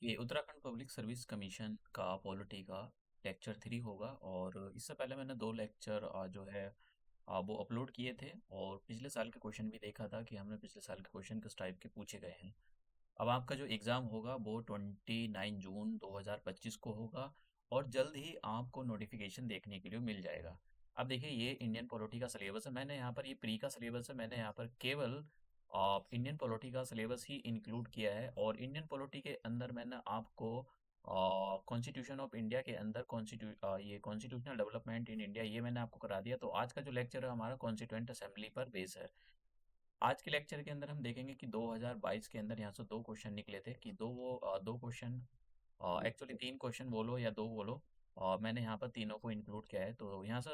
ये Uttarakhand public service commission का polity का लेक्चर 3 होगा। और इससे पहले मैंने 2 लेक्चर जो है वो अपलोड किए थे। और पिछले साल के क्वेश्चन भी देखा था कि हमने पिछले साल के क्वेश्चन किस टाइप के पूछे गए हैं। अब आपका जो एग्ज़ाम होगा वो 29 जून 2025 को होगा। और जल्द ही आपको नोटिफिकेशन देखने के लिए मिल जाएगा। अब देखिए, ये इंडियन पॉलिटी का सिलेबस है। मैंने यहाँ पर ये प्री का सिलेबस है। मैंने यहाँ पर केवल इंडियन पॉलिटी का सिलेबस ही इंक्लूड किया है। और इंडियन पॉलिटी के अंदर मैंने आपको कॉन्स्टिट्यूशन ऑफ इंडिया के अंदर ये कॉन्स्टिट्यूशनल डेवलपमेंट इन इंडिया ये मैंने आपको करा दिया। तो आज का जो लेक्चर है हमारा कॉन्स्टिट्यूएंट असेंबली पर बेस है। आज के लेक्चर के अंदर हम देखेंगे कि 2022 के अंदर यहाँ से 2 क्वेश्चन निकले थे कि 2 क्वेश्चन, एक्चुअली 3 क्वेश्चन बोलो या 2 बोलो। मैंने यहाँ पर तीनों को इंक्लूड किया है। तो यहाँ से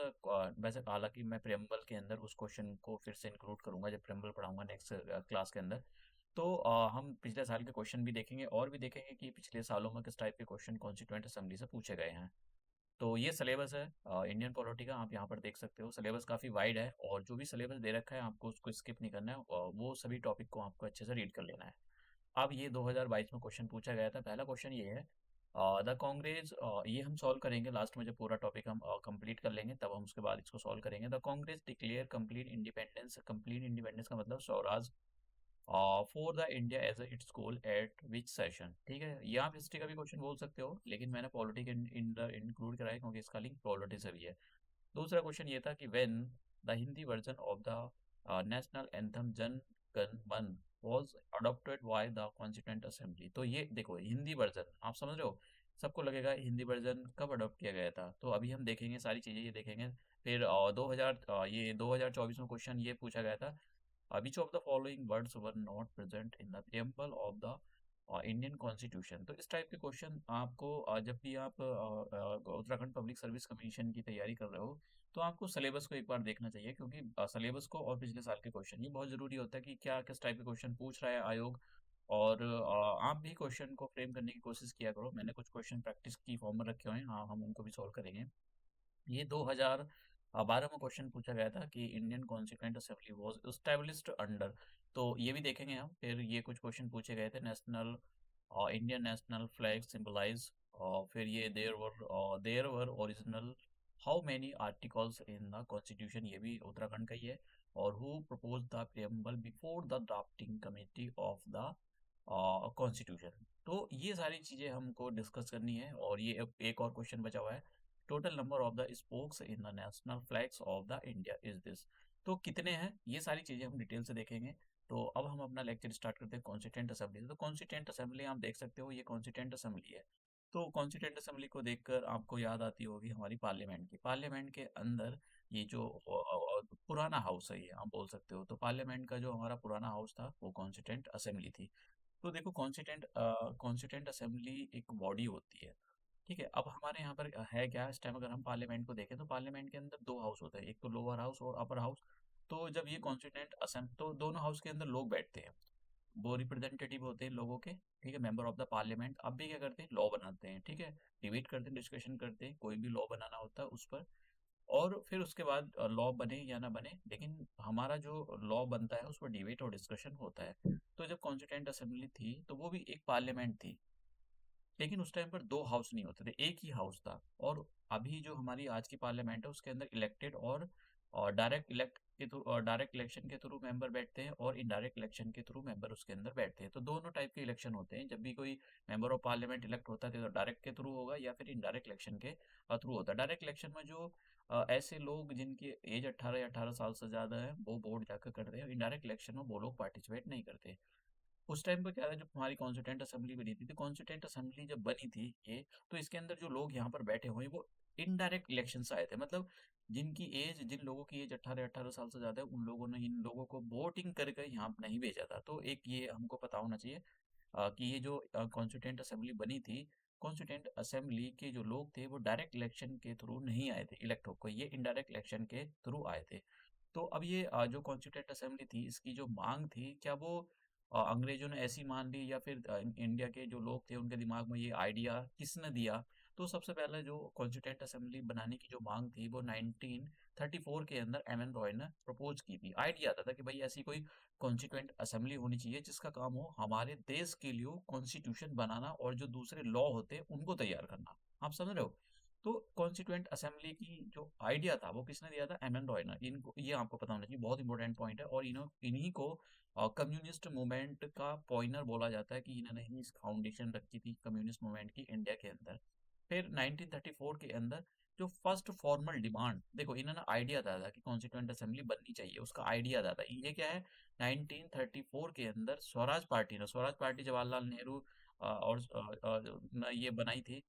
वैसे हालांकि मैं प्रेम्बल के अंदर उस क्वेश्चन को फिर से इंक्लूड करूंगा जब प्रेम्बल पढ़ाऊंगा नेक्स्ट क्लास के अंदर। तो हम पिछले साल के क्वेश्चन भी देखेंगे और भी देखेंगे कि पिछले सालों में किस टाइप के क्वेश्चन कॉन्स्टिट्यूएंट असेंबली से पूछे गए हैं। तो ये सिलेबस है इंडियन पॉलिटी का। आप यहाँ पर देख सकते हो सिलेबस काफ़ी वाइड है। और जो भी सिलेबस दे रखा है आपको उसको स्किप नहीं करना है। वो सभी टॉपिक को आपको अच्छे से रीड कर लेना है। अब ये 2022 में क्वेश्चन पूछा गया था। पहला क्वेश्चन ये है, द कांग्रेस, ये हम सॉल्व करेंगे लास्ट में जब पूरा टॉपिक हम कंप्लीट कर लेंगे तब हम उसके बाद इसको सॉल्व करेंगे। The Congress declare complete independence. Complete independence का मतलब swaraj for the India as its goal at which session. ठीक है, ये आप हिस्ट्री का भी क्वेश्चन बोल सकते हो लेकिन मैंने पॉलिटी के इंक्लूड कराया क्योंकि इसका लिंक पॉलिटी से भी है। दूसरा क्वेश्चन ये था कि when the Hindi version of the national anthem Jana Gana मन was adopted by the constituent assembly. तो ये देखो हिंदी वर्जन आप समझ रहे हो। सबको लगेगा हिंदी वर्जन कब अडॉप्ट किया गया था, तो अभी हम देखेंगे सारी चीजें ये देखेंगे। फिर 2000 ये 2024 में क्वेश्चन ये पूछा गया था, which of the following words were not present in the preamble of the Indian constitution. तो इस टाइप के क्वेश्चन आपको जब भी आप उत्तराखंड पब्लिक सर्विस कमीशन की तैयारी कर रहे हो तो आपको सिलेबस को एक बार देखना चाहिए क्योंकि सिलेबस को और पिछले साल के क्वेश्चन ये बहुत ज़रूरी होता है कि क्या किस टाइप के क्वेश्चन पूछ रहा है आयोग। और आप भी क्वेश्चन को फ्रेम करने की कोशिश किया करो। मैंने कुछ क्वेश्चन प्रैक्टिस की फॉर्म में रखे हुए हैं, हाँ हम उनको भी सॉल्व करेंगे। ये 2012 में क्वेश्चन पूछा गया था कि Indian constituent assembly was established under. तो ये भी देखेंगे हम। फिर ये कुछ क्वेश्चन पूछे गए थे, national Indian national flag symbolize. फिर ये there were original how many articles in the constitution, ये भी उत्तराखंड का ही है। और who propose the preamble before the drafting committee of the constitution. तो ये सारी चीजें हमको डिस्कस करनी है। और ये एक और क्वेश्चन बचा हुआ है, total number of the spokes in the national flags of the India is this. तो कितने हैं ये सारी चीजें हम डिटेल से देखेंगे। तो अब हम अपना लेक्चर स्टार्ट करते हैं कॉन्स्टिट्यूएंट असेंबली से। तो कॉन्स्टिट्यूएंट असेंबली आप देख सकते हो ये कॉन्स्टिट्यूएंट असेंबली है। तो कॉन्स्टिट्यूएंट असेंबली को देखकर आपको याद आती होगी हमारी पार्लियामेंट की। पार्लियामेंट के अंदर ये जो पुराना हाउस है ये आप बोल सकते हो। तो पार्लियामेंट का जो हमारा पुराना हाउस था वो कॉन्स्टिट्यूएंट असेंबली थी। तो देखो कॉन्स्टिट्यूएंट असेंबली एक बॉडी होती है। ठीक है, अब हमारे यहाँ पर है क्या इस टाइम, अगर हम पार्लियामेंट को देखें तो पार्लियामेंट के अंदर दो हाउस होते हैं, एक तो लोअर हाउस और अपर हाउस। तो जब ये कॉन्स्टिट्यूएंट असेंबली, तो दोनों हाउस के अंदर लोग बैठते हैं, वो रिप्रेजेंटेटिव होते हैं लोगों के। ठीक है, मेंबर ऑफ द पार्लियामेंट। अब भी क्या करते हैं, लॉ बनाते हैं। ठीक है, डिबेट करते हैं, डिस्कशन करते हैं, कोई भी लॉ बनाना होता है उस पर। और फिर उसके बाद लॉ बने या ना बने, लेकिन हमारा जो लॉ बनता है उस पर डिबेट और डिस्कशन होता है। तो जब कॉन्स्टिट्यूएंट असेंबली थी तो वो भी एक पार्लियामेंट थी, लेकिन उस टाइम पर दो हाउस नहीं होते थे, एक ही हाउस था। और अभी जो हमारी आज की पार्लियामेंट है उसके अंदर इलेक्टेड और डायरेक्ट इलेक्शन के थ्रू मेंबर बैठते हैं और इनडायरेक्ट इलेक्शन के थ्रू मेंबर उसके अंदर बैठते हैं। तो दोनों टाइप के इलेक्शन होते हैं। जब भी कोई मेंबर ऑफ पार्लियामेंट इलेक्ट होता है तो डायरेक्ट के थ्रू होगा या फिर इनडायरेक्ट इलेक्शन के थ्रू होता है। डायरेक्ट इलेक्शन में जो ऐसे लोग जिनकी एज 18 या 18 साल से ज़्यादा है वो वोट जाकर करते हैं। इनडायरेक्ट इलेक्शन में वो लोग पार्टिसिपेट नहीं करते। उस टाइम पे क्या था, जब हमारी कॉन्स्टिट्यूएंट असेंबली बनी थी, तो कॉन्स्टिट्यूएंट असेंबली जब बनी थी ये, तो इसके अंदर जो लोग यहाँ पर बैठे हुए हैं वो इनडायरेक्ट इलेक्शन से आए थे। मतलब जिन लोगों की एज 18 साल से ज्यादा है उन लोगों ने इन लोगों को वोटिंग करके यहाँ पर नहीं भेजा था। तो एक ये हमको पता होना चाहिए कि ये जो कॉन्स्टिट्यूएंट असेंबली बनी थी, कॉन्स्टिट्यूएंट असेंबली के जो लोग थे वो डायरेक्ट इलेक्शन के थ्रू नहीं आए थे इलेक्ट होकर, ये इनडायरेक्ट इलेक्शन के थ्रू आए थे। तो अब ये जो कॉन्स्टिट्यूएंट असेंबली थी इसकी जो मांग थी, क्या वो अंग्रेजों ने ऐसी मान ली या फिर इंडिया के जो लोग थे उनके दिमाग में ये आइडिया किसने दिया, तो सबसे पहले जो कॉन्स्टिट्यूंट असेंबली बनाने की जो मांग थी वो 1934 के अंदर एम एन रॉय ने प्रपोज की थी। आइडिया आता था कि भाई ऐसी कोई कॉन्स्टिट्यूंट असेंबली होनी चाहिए जिसका काम हो हमारे देश के लिए कॉन्स्टिट्यूशन बनाना और जो दूसरे लॉ होते हैं उनको तैयार करना। आप समझ रहे हो? तो कॉन्स्टिट्यूंट असेंबली की जो आइडिया था वो किसने दिया था? एम एन रॉय ने। इनको ये आपको पता होना चाहिए, बहुत इंपॉर्टेंट पॉइंट है। और इन्हीं को कम्युनिस्ट मूवमेंट का पॉइनर बोला जाता है कि इन्होंने ही फाउंडेशन रखी थी कम्युनिस्ट मूवमेंट की इंडिया के अंदर। फिर 1934 के अंदर जो फर्स्ट फॉर्मल डिमांड, देखो इन्होंने आइडिया दिया था कि कॉन्स्टिट्यूंट असेंबली बननी चाहिए, उसका आइडिया दिया था। ये क्या है? 1934 के अंदर स्वराज पार्टी ने, स्वराज पार्टी जवाहरलाल नेहरू और ने ये बनाई थी।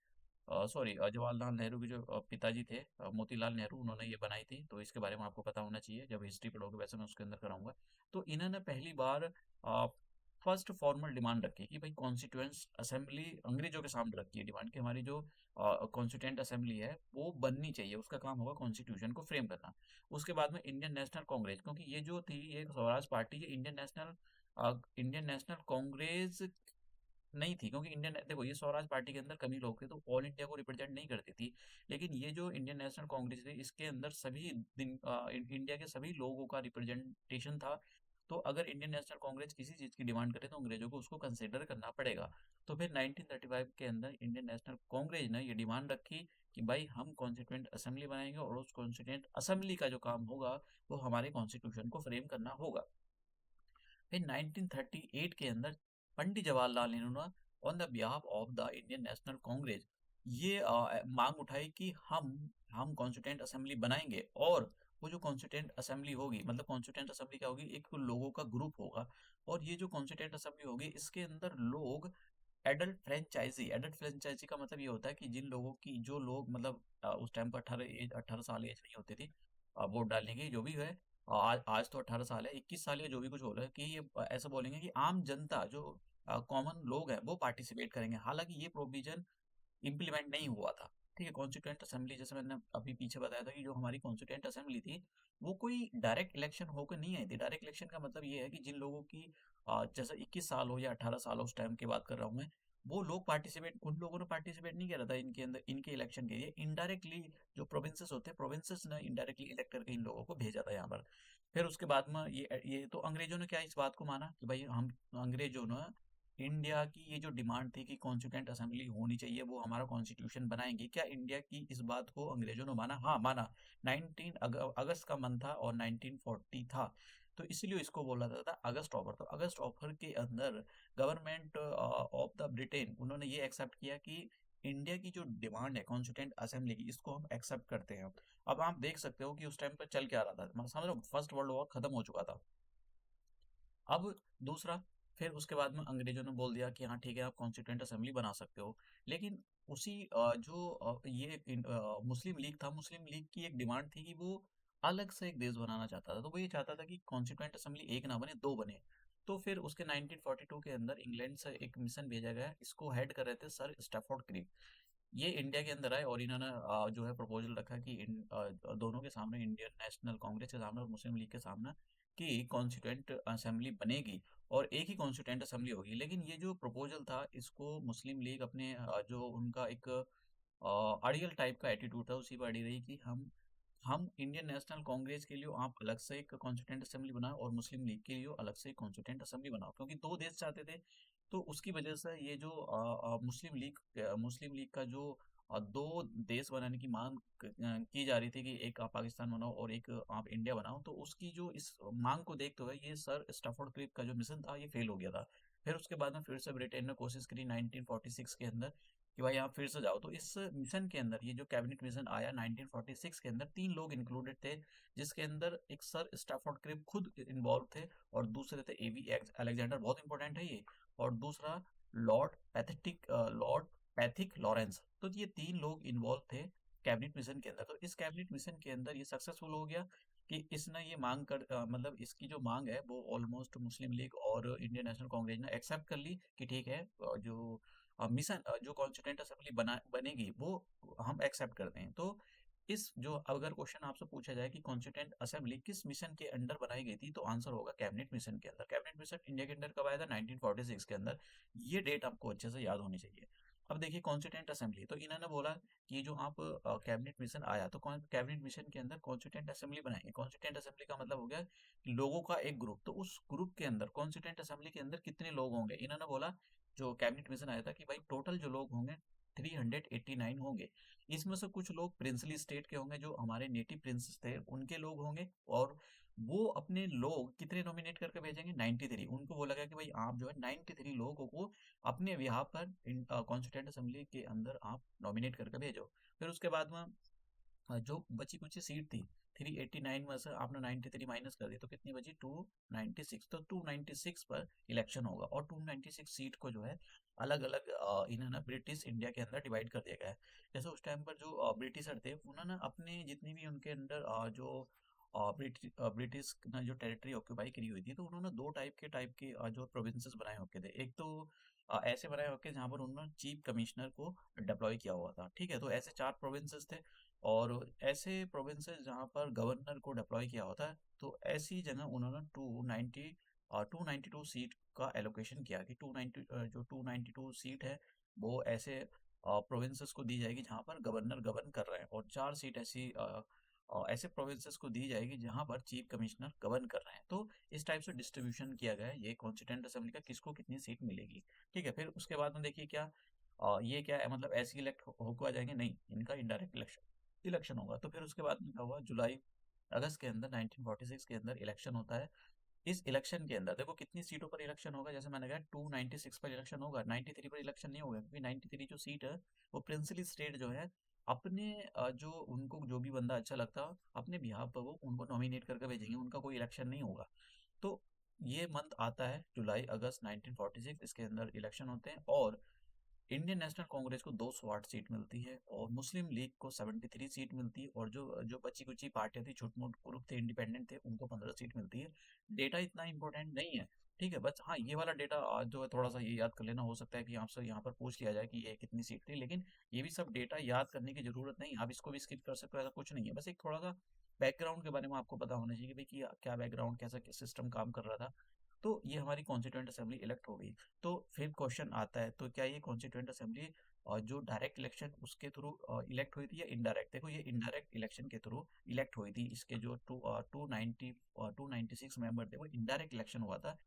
सॉरी, जवाहरलाल नेहरू के जो पिताजी थे मोतीलाल नेहरू, उन्होंने ये बनाई थी। तो इसके बारे में आपको पता होना चाहिए, जब हिस्ट्री पढ़ोगे वैसे मैं उसके अंदर कराऊंगा। तो इन्होंने पहली बार फर्स्ट फॉर्मल डिमांड रखी कि भाई कॉन्स्टिट्यूएंट असेंबली, अंग्रेजों के सामने रखी है डिमांड कि हमारी जो कॉन्स्टिट्यूएंट असेंबली है वो बननी चाहिए, उसका काम होगा कॉन्स्टिट्यूशन को फ्रेम करना। उसके बाद में इंडियन नेशनल कांग्रेस, क्योंकि ये जो थी ये स्वराज पार्टी, ये इंडियन नेशनल कांग्रेस नहीं थी, क्योंकि इंडियन, देखो ये स्वराज पार्टी के अंदर कम ही लोग थे तो ऑल इंडिया को रिप्रेजेंट नहीं करती थी। लेकिन ये जो इंडियन नेशनल कांग्रेस थी इसके अंदर सभी इंडिया के सभी लोगों का रिप्रेजेंटेशन था। तो अगर इंडियन नेशनल कांग्रेस किसी चीज की डिमांड करे तो अंग्रेजों को उसको कंसिडर करना पड़ेगा। तो फिर 1935 के अंदर इंडियन नेशनल कांग्रेस ने ये डिमांड रखी कि भाई हम कॉन्स्टिट्यूंट असेंबली बनाएंगे और उस कॉन्स्टिट्यूंट असेंबली का जो काम होगा वो हमारे कॉन्स्टिट्यूशन को फ्रेम करना होगा। फिर 1938 के अंदर पंडित जवाहरलाल नेहरू ने on the behalf of the Indian National Congress ये मांग उठाई कि हम कॉन्स्टिट्यूंट असेंबली बनाएंगे। और वो जो कॉन्स्टिट्यूंट असेंबली होगी, मतलब कॉन्स्टिट्यूंट असेंबली क्या होगी, एक लोगों का ग्रुप होगा। और ये जो कॉन्स्टिट्यूंट असेंबली होगी इसके अंदर लोग एडल्ट फ्रेंचाइजी का मतलब ये होता है कि जिन लोगों की, जो लोग मतलब उस टाइम पर 18 साल एज नहीं होती थी वोट डालने की, जो भी है। आज तो 18 साल है, 21 साल या जो भी कुछ हो रहा है कि ये ऐसा बोलेंगे कि आम जनता जो कॉमन लोग हैं वो पार्टिसिपेट करेंगे। हालांकि ये प्रोविजन इम्प्लीमेंट नहीं हुआ था। ठीक है, कॉन्स्टिट्यूंट असेंबली जैसे मैंने अभी पीछे बताया था कि जो हमारी कॉन्स्टिट्यूंट असेंबली थी वो कोई डायरेक्ट इलेक्शन होकर नहीं आई थी। डायरेक्ट इलेक्शन का मतलब ये है कि जिन लोगों की जैसे 21 साल हो या 18 साल हो, उस टाइम की बात कर रहा हूँ मैं, वो लोग पार्टिसिपेट, उन लोगों ने पार्टिसिपेट नहीं किया था इनके अंदर, इनके इलेक्शन के लिए इनडायरेक्टली जो प्रोविंसेस होते हैं, प्रोविंसेस ने इनडायरेक्टली इलेक्ट करके इन लोगों को भेजा था यहाँ पर। फिर उसके बाद में ये तो अंग्रेजों ने क्या इस बात को माना कि भाई हम, अंग्रेजों ने इंडिया की ये जो डिमांड थी कि कॉन्स्टिट्यूंट असेंबली होनी चाहिए, वो हमारा कॉन्स्टिट्यूशन बनाएंगे, क्या इंडिया की इस बात को अंग्रेजों ने माना? हाँ माना। 19 अगस्त का मंथ था और 1940 था। तो इसलिए इसको बोला जाता था अगस्त ऑफर। तो अगस्त ऑफर के अंदर गवर्नमेंट ऑफ द ब्रिटेन, उन्होंने ये एक्सेप्ट किया कि इंडिया की जो डिमांड है कॉन्स्टिट्यूंट असेंबली की, इसको हम एक्सेप्ट करते हैं। अब आप देख सकते हो कि उस टाइम पर चल क्या रहा था, मतलब समझ लो फर्स्ट वर्ल्ड वॉर खत्म हो चुका था। अब दूसरा, फिर उसके बाद में अंग्रेजों ने बोल दिया कि हाँ ठीक है आप कॉन्स्टिट्यूंट असेंबली बना सकते हो। लेकिन उसी मुस्लिम लीग था, मुस्लिम लीग की एक डिमांड थी कि वो अलग से एक देश बनाना चाहता था। तो वो ये चाहता था कि कॉन्स्टिट्यूंट असेंबली एक ना बने, दो बने। तो फिर उसके 1942 के अंदर इंग्लैंड से एक मिशन भेजा गया, इसको हेड कर रहे थे सर स्टैफोर्ड क्रिक। ये इंडिया के अंदर आए और इन्होंने जो है प्रपोजल रखा कि दोनों के सामने, इंडियन नेशनल कांग्रेस के सामने और मुस्लिम लीग के सामने, कि कॉन्स्टिट्यूंट असेंबली बनेगी और एक ही कॉन्स्टिट्यूंट असेंबली होगी। लेकिन ये जो प्रपोजल था इसको मुस्लिम लीग अपने जो उनका एक अड़ियल टाइप का एटीट्यूड था उसी पर अड़ी रही कि हम इंडियन नेशनल कांग्रेस के लिए आप अलग से एक कॉन्स्टिट्यूंट असेंबली बनाओ और मुस्लिम लीग के लिए अलग से एक कॉन्स्टिट्यूंट असेंबली बनाओ, क्योंकि दो देश चाहते थे। तो उसकी वजह से ये जो मुस्लिम लीग का जो दो देश बनाने की मांग की जा रही थी कि एक आप पाकिस्तान बनाओ और एक आप इंडिया बनाओ, तो उसकी जो इस मांग को देखते हुए ये सर स्टैफोर्ड क्रिप का जो मिशन था ये फेल हो गया था। फिर उसके बाद में फिर से ब्रिटेन ने कोशिश करी 1946 के अंदर कि भाई आप फिर से जाओ। तो इस मिशन के अंदर, ये जो कैबिनेट मिशन आया 1946 के अंदर, तीन लोग इंक्लूडेड थे, जिसके अंदर एक सर स्टैफोर्ड क्रिप खुद इन्वॉल्व थे और दूसरे थे एवी अलेक्जेंडर, बहुत इंपॉर्टेंट है ये, और दूसरा लॉर्ड पैथिक लॉरेंस। तो ये तीन लोग इन्वॉल्व थे कैबिनेट मिशन के अंदर। तो इस कैबिनेट मिशन के अंदर ये सक्सेसफुल हो गया कि इसने ये मांग कर मतलब इसकी जो मांग है वो ऑलमोस्ट मुस्लिम लीग और इंडियन नेशनल कांग्रेस ने एक्सेप्ट कर ली कि ठीक है, जो मिशन जो कॉन्स्टिट्यूंट असेंबली बनेगी वो हम एक्सेप्ट करते हैं। तो इस जो, अगर क्वेश्चन आपसे पूछा जाए कि कॉन्स्टिट्यूंट असेंबली किस मिशन के अंडर बनाई गई थी, तो आंसर होगा कैबिनेट मिशन के अंदर। कैबिनेट मिशन इंडिया के अंदर कब आया था? 1946 के अंदर। ये डेट आपको अच्छे से याद होनी चाहिए। अब देखिए कॉन्स्टिट्यूंट असेंबली, तो इन्होंने बोला कि जो आप कैबिनेट मिशन आया तो कैबिनेट मिशन के अंदर कॉन्स्टिट्यूंट असेंबली बनाएंगे। कॉन्स्टिट्यूंट असेंबली का मतलब हो गया लोगों का एक ग्रुप, तो उस ग्रुप के अंदर कॉन्स्टिट्यूंट असेंबली के अंदर कितने लोग होंगे। इन्होंने बोला जो कैबिनेट मिशन आया था कि भाई टोटल जो लोग होंगे 389 होंगे। इसमें से कुछ लोग प्रिंसली स्टेट के होंगे, जो हमारे नेटिव प्रिंसेस थे उनके लोग होंगे, और वो अपने लोग कितने नॉमिनेट करके भेजेंगे, 93। उनको बोला गया कि भाई आप जो है 93 लोगों को अपने बिहार पर कॉन्स्टिट्यूंट असेंबली के अंदर आप नॉमिनेट करके भेजो। फिर उसके बाद में जो बची कुछ सीट थी 389 में से आपने 93 माइनस कर दी तो कितनी बची 296। तो 296 पर इलेक्शन होगा, और 296 सीट को जो है अलग अलग इन्होंने ब्रिटिश इंडिया के अंदर डिवाइड कर दिया गया है। जैसे उस टाइम पर जो ब्रिटिशर थे उन्होंने अपने जितनी भी उनके अंदर जो ब्रिटिश ने जो टेरिटरी ऑक्यूपाई करी हुई थी, तो उन्होंने दो टाइप के जो प्रोविंसेस बनाए होके थे। एक तो ऐसे बनाए होके जहाँ पर उन्होंने चीफ कमिश्नर को डिप्लॉय किया हुआ था, ठीक है, तो ऐसे 4 प्रोविंसेस थे। और ऐसे प्रोविंसेस जहाँ पर गवर्नर को डिप्लॉय किया होता है, तो ऐसी जगह उन्होंने 292 सीट का एलोकेशन किया कि 290 जो 292 सीट है वो ऐसे प्रोविंसेस को दी जाएगी जहाँ पर गवर्नर गवर्न कर रहे हैं, और 4 सीट ऐसे प्रोविंसेस को दी जाएगी जहाँ पर चीफ कमिश्नर गवर्न कर रहे हैं। तो इस टाइप से डिस्ट्रीब्यूशन किया गया है ये कॉन्स्टिट्यूंट असेंबली का, किसको कितनी सीट मिलेगी। ठीक है, फिर उसके बाद में देखिए क्या ये क्या है, मतलब ऐसे इलेक्ट होकर आ जाएंगे, नहीं, इनका इनडायरेक्ट इलेक्शन इलेक्शन होगा। तो फिर उसके बाद में क्या हुआ, जुलाई अगस्त के अंदर 1946 के अंदर इलेक्शन होता है। इस इलेक्शन के अंदर देखो कितनी सीटों पर इलेक्शन होगा, जैसे मैंने कहा 296 पर इलेक्शन होगा, 93 पर इलेक्शन नहीं होगा, क्योंकि 93 जो सीट है वो प्रिंसली स्टेट जो है अपने जो उनको जो भी बंदा अच्छा लगता है अपने बिहाफ पर वो उनको नॉमिनेट करके भेजेंगे, उनका कोई इलेक्शन नहीं होगा। तो ये मंथ आता है जुलाई अगस्त 1946, इसके अंदर इलेक्शन होते हैं, और इंडियन नेशनल कांग्रेस को 208 सीट मिलती है, और मुस्लिम लीग को 73 सीट मिलती है, और जो जो बची कुची पार्टियां थी, छोटे मोटे ग्रुप थे, इंडिपेंडेंट थे, उनको 15 सीट मिलती है। डेटा इतना इंपॉर्टेंट नहीं है, ठीक है, बस हाँ ये वाला डेटा जो है थोड़ा सा ये याद कर लेना, हो सकता है कि आपसे यहाँ पर पूछ लिया जाए कि ये कितनी सीट थी, लेकिन ये भी सब डेटा याद करने की जरूरत नहीं, आप इसको भी स्किप कर सकते हो, ऐसा कुछ नहीं है, बस एक थोड़ा सा बैकग्राउंड के बारे में आपको पता होना चाहिए कि भाई कि क्या बैकग्राउंड, कैसा सिस्टम काम कर रहा था। तो ये हमारी कॉन्स्टिट्यूंट असेंबली इलेक्ट हो गई। तो फिर क्वेश्चन आता है, तो क्या ये कॉन्स्टिट्यूंट असेंबली और जो डायरेक्ट इलेक्शन उसके थ्रू इलेक्ट हुई थी या इनडायरेक्ट। देखो ये इनडायरेक्ट इलेक्शन के थ्रू इलेक्ट हुई थी, इसके जो 296 मेंबर थे वो इनडायरेक्ट इलेक्शन हुआ था।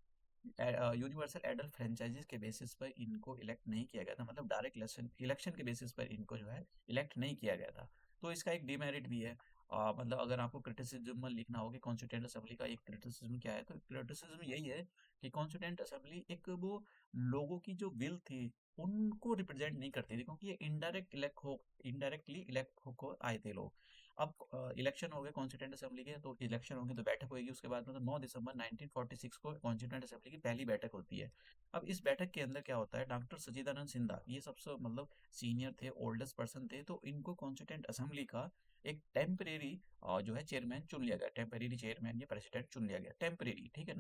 यूनिवर्सल एडल्ट फ्रेंचाइजीज के बेसिस पर इनको इलेक्ट नहीं किया गया था, मतलब डायरेक्ट इलेक्शन इलेक्शन के बेसिस पर इनको जो है इलेक्ट नहीं किया गया था। तो इसका एक डिमेरिट भी है। मतलब अगर आपको क्रिटिसिज्म में लिखना हो कि कॉन्स्टिट्यूंट असेंबली का एक क्रिटिसिज्म क्या है, तो क्रिटिसिज्म यही है कि कॉन्स्टिट्यूंट असेंबली एक वो लोगों की जो विल थी उनको रिप्रेजेंट नहीं करती थी, क्योंकि ये इनडायरेक्टली इलेक्ट होकर आए थे लोग। अब इलेक्शन हो गए कॉन्स्टिट्यूंट असेंबली के, तो इलेक्शन होंगे तो बैठक होगी, उसके बाद मतलब 9 दिसंबर 1946 को कॉन्स्टिट्यूंट असेंबली की पहली बैठक होती है। अब इस बैठक के अंदर क्या होता है, डॉक्टर सच्चिदानंद सिन्हा ये सबसे मतलब सीनियर थे, ओल्डेस्ट पर्सन थे, तो इनको कॉन्स्टिट्यूंट असेंबली का एक टेम्परेरी जो है चेयरमैन चुन लिया गया, टेम्परेरी चेयरमैन या प्रेसिडेंट चुन लिया गया, टेम्परेरी, ठीक है।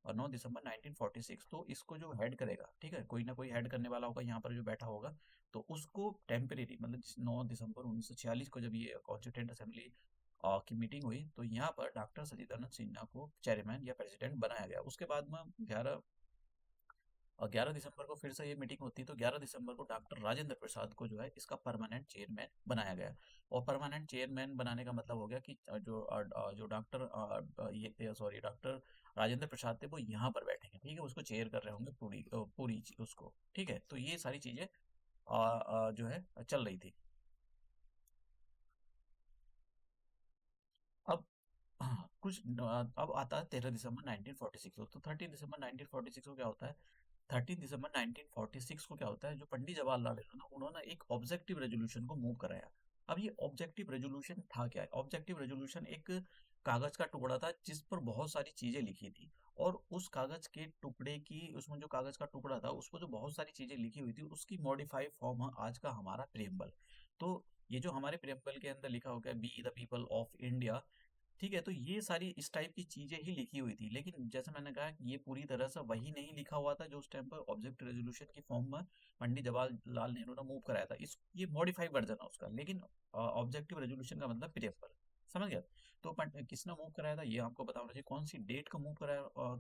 9 दिसंबर 1946, तो इसको जो हेड करेगा, ठीक है, कोई ना कोई हेड करने वाला होगा यहाँ पर जो बैठा होगा, तो उसको टेम्परेरी मतलब 9 दिसंबर 1946 को जब ये कॉन्स्टिट्यूंट असेंबली की मीटिंग हुई, तो यहाँ पर डॉक्टर सच्चिदानंद सिन्हा को चेयरमैन या प्रेसिडेंट बनाया गया। उसके बाद में 11 दिसंबर को फिर से ये मीटिंग होती है, तो 11 दिसंबर को डॉक्टर राजेंद्र प्रसाद को जो है इसका परमानेंट चेयरमैन बनाया गया। और परमानेंट चेयरमैन बनाने का मतलब हो गया कि जो डॉक्टर राजेंद्र प्रसाद थे वो यहाँ पर बैठेंगे, ठीक है, उसको चेयर कर रहे होंगे उसको, ठीक है। तो ये सारी चीजें जो है चल रही थी। अब अब आता है 13 दिसंबर 1946 को, तो 13 दिसंबर 1946 को क्या होता है, 13 दिसंबर 1946 को क्या होता है, जो पंडित जवाहरलाल नेहरू ना उन्होंने एक ऑब्जेक्टिव रेजोल्यूशन को मूव कराया। अब ये ऑब्जेक्टिव रेजोल्यूशन था क्या है, ऑब्जेक्टिव रेजोल्यूशन एक कागज का टुकड़ा था जिस पर बहुत सारी चीजें लिखी थी, और उस कागज के टुकड़े की उसमें जो कागज का टुकड़ा था उस पर जो बहुत सारी चीजें लिखी हुई थी उसकी मॉडिफाइड फॉर्म है आज का हमारा प्रेम्बल। तो ये जो हमारे प्रेम्बल के अंदर लिखा हो गया be the people of India, ठीक है, तो ये सारी इस टाइप की चीजें ही लिखी हुई थी, लेकिन जैसे मैंने कहा कि ये पूरी तरह से वही नहीं लिखा हुआ था जो उस टाइम पर ऑब्जेक्ट रेजोल्यूशन की फॉर्म में पंडित जवाहरलाल नेहरू ने मूव कराया था। इस ये मॉडिफाइड वर्जन है उसका, लेकिन ऑब्जेक्टिव रेजोल्यूशन का मतलब प्रेम्बल। समझ गया। तो किसने मूव कराया था ये आपको पता होना चाहिए, कौन सी डेट को मूव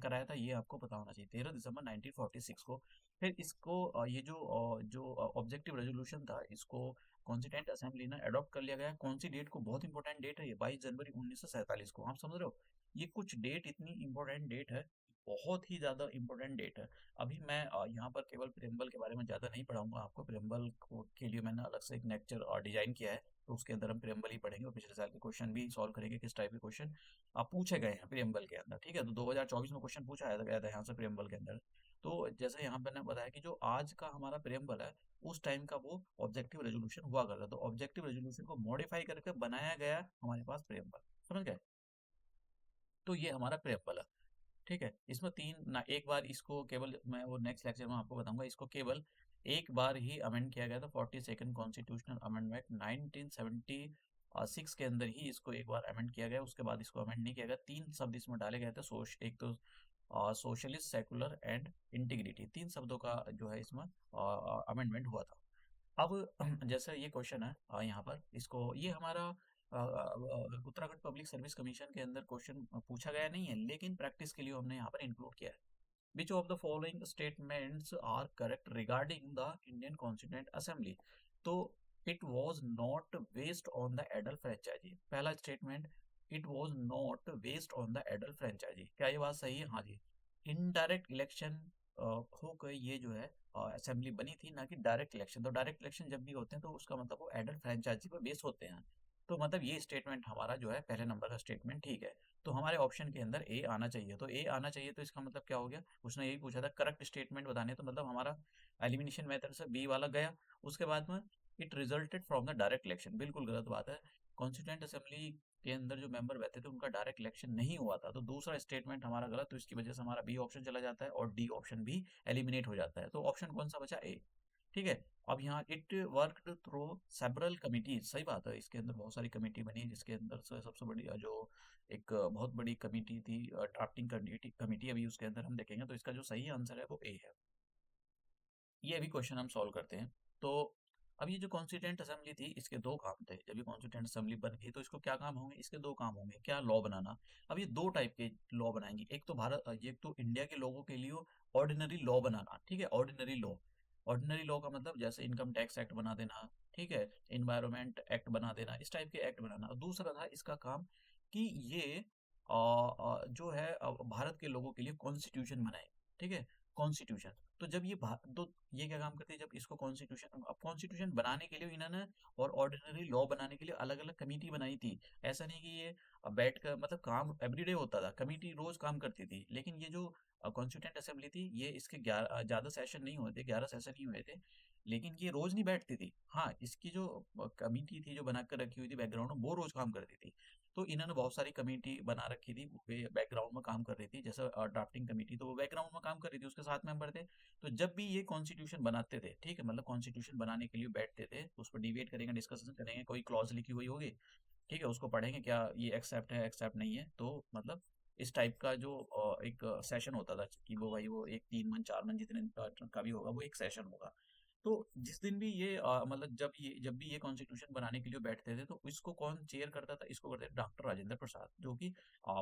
कराया था ये आपको पता होना चाहिए, 13 दिसंबर 1946 को। फिर इसको जो ऑब्जेक्टिव रेजोल्यूशन था इसको कॉन्स्टिट्यूंट असेंबली ने अडॉप्ट कर लिया गया। कौन सी डेट को, बहुत इंपॉर्टेंट डेट है ये, 22 जनवरी 1947 को, आप समझ रहे हो। ये कुछ डेट इतनी इंपॉर्टेंट डेट है, बहुत ही ज्यादा इंपॉर्टेंट डेट है। अभी मैं यहाँ पर केवल प्रेम्बल के बारे में ज्यादा नहीं पढ़ाऊंगा आपको, प्रेम्बल के लिए मैंने अलग से एक लेक्चर डिजाइन किया है, तो उसके अंदर हम प्रेम्बल ही पढ़ेंगे और पिछले साल के क्वेश्चन भी सॉल्व करेंगे, किस टाइप के क्वेश्चन आप पूछे गए हैं प्रेम्बल के अंदर। ठीक है, तो 2024 में क्वेश्चन पूछा गया था यहाँ से प्रेम्बल के अंदर। तो जैसे यहाँ पे मैंने बताया कि जो आज का हमारा प्रेम्बल है, उस टाइम का वो ऑब्जेक्टिव रेजोल्यूशन हुआ करता, तो ऑब्जेक्टिव रेजोल्यूशन को मॉडिफाई करके बनाया गया हमारे पास प्रेम्बल। समझ गए। तो ये हमारा प्रेम्बल है। ठीक है, इसमें तीन ना, एक बार इसको केवल मैं वो नेक्स्ट लेक्चर में आपको बताऊंगा, इसको केवल एक बार ही अमेंड किया गया था, 42nd कॉन्स्टिट्यूशनल अमेंडमेंट 1976 के अंदर ही इसको एक बार अमेंड किया गया, उसके बाद इसको अमेंड नहीं किया गया। तीन शब्द इसमें डाले गए थे, एक तो सोशलिस्ट, सेकुलर एंड इंटीग्रिटी, तीन शब्दों का जो है इसमें अमेंडमेंट हुआ था। अब जैसे ये क्वेश्चन है यहाँ पर, इसको ये हमारा उत्तराखंड पब्लिक सर्विस कमीशन के अंदर क्वेश्चन पूछा गया नहीं है, लेकिन प्रैक्टिस के लिए हमने यहाँ पर इंक्लूड किया है। Which of the following statements are correct regarding the Indian constituent assembly. तो it was not based on the adult franchise, पहला statement, it was not based on the adult franchise, क्या ये बात सही है? हाँ जी। इनडायरेक्ट इलेक्शन होकर ये जो है असेंबली बनी थी, ना कि डायरेक्ट इलेक्शन। तो डायरेक्ट इलेक्शन जब भी होते हैं तो उसका मतलब वो एडल्ट फ्रेंचाइजी पर बेस होते हैं। तो मतलब ये स्टेटमेंट हमारा जो है पहले नंबर का स्टेटमेंट ठीक है। तो हमारे ऑप्शन के अंदर ए आना चाहिए, तो ए आना चाहिए, तो इसका मतलब क्या हो गया, उसने यही पूछा था करेक्ट स्टेटमेंट बताने, तो मतलब हमारा एलिमिनेशन मेथड से बी वाला गया। उसके बाद में it resulted from the direct election, बिल्कुल गलत बात है। कॉन्स्टिट्यूंट असेंबली के अंदर जो मेंबर बैठे थे उनका डायरेक्ट इलेक्शन नहीं हुआ था, तो दूसरा स्टेटमेंट हमारा गलत, तो इसकी वजह से हमारा बी ऑप्शन चला जाता है और डी ऑप्शन भी एलिमिनेट हो जाता है। तो ऑप्शन कौन सा बचा? ए। ठीक है। अब यहाँ it worked through several committees, सही बात है, इसके अंदर बहुत सारी कमेटी बनी, जिसके अंदर से सबसे बड़ी जो एक बहुत बड़ी कमेटी थी ड्राफ्टिंग कमेटी कमेटी, अभी उसके अंदर हम देखेंगे, तो इसका जो सही आंसर है वो ए है। ये अभी क्वेश्चन हम सॉल्व करते हैं। तो अब ये जो कॉन्स्टिट्यूंट असेंबली थी, इसके दो काम थे। जब ये कॉन्स्टिट्यूंट असेंबली बन गई तो इसको क्या काम होंगे? इसके दो काम होंगे, क्या? लॉ बनाना। अब ये दो टाइप के लॉ बनाएंगे, एक तो एक तो इंडिया के लोगों के लिए ऑर्डिनरी लॉ बनाना। ठीक है, ऑर्डिनरी लॉ। ऑर्डिनरी लॉ का मतलब जैसे इनकम टैक्स एक्ट बना देना, ठीक है, इन्वायरमेंट एक्ट बना देना, इस टाइप के एक्ट बनाना। और दूसरा था इसका काम कि ये जो है भारत के लोगों के लिए कॉन्स्टिट्यूशन बनाए। ठीक है, कॉन्स्टिट्यूशन। तो जब तो ये क्या काम करती है, जब इसको कॉन्स्टिट्यूशन, अब कॉन्स्टिट्यूशन बनाने के लिए इन्होंने और ऑर्डिनरी लॉ बनाने के लिए अलग अलग कमेटी बनाई थी। ऐसा नहीं कि ये बैठ कर, मतलब काम एवरीडे होता था, कमेटी रोज काम करती थी। लेकिन ये जो कॉन्स्टिट्यूंट असेंबली थी, ये इसके 11 ज्यादा सेशन नहीं हुए थे, 11 सेशन ही हुए थे, लेकिन ये रोज नहीं बैठती थी। हाँ, इसकी जो कमेटी थी जो बनाकर रखी हुई थी बैकग्राउंड में, वो रोज काम करती थी। तो इन्होंने बहुत सारी कमेटी बना रखी थी, वे बैकग्राउंड में काम कर रही थी, जैसे ड्राफ्टिंग कमेटी, तो वो बैकग्राउंड में काम कर रही थी, उसके साथ मेंबर थे। तो जब भी ये कॉन्स्टिट्यूशन बनाते थे, ठीक है, मतलब कॉन्स्टिट्यूशन बनाने के लिए बैठते थे, उस पर डिबेट करेंगे, डिस्कशन करेंगे, कोई क्लॉज लिखी हुई होगी, ठीक है, उसको पढ़ेंगे, क्या ये एक्सेप्ट है, एक्सेप्ट नहीं है। तो मतलब इस टाइप का जो एक सेशन होता था, कि वो भाई वो एक 3 मंथ 4 मंथ जितने का भी होगा, वो एक सेशन होगा। तो जिस दिन भी ये मतलब जब भी ये कॉन्स्टिट्यूशन बनाने के लिए बैठते थे, तो इसको कौन चेयर करता था? इसको करते थे डॉक्टर राजेंद्र प्रसाद, जो कि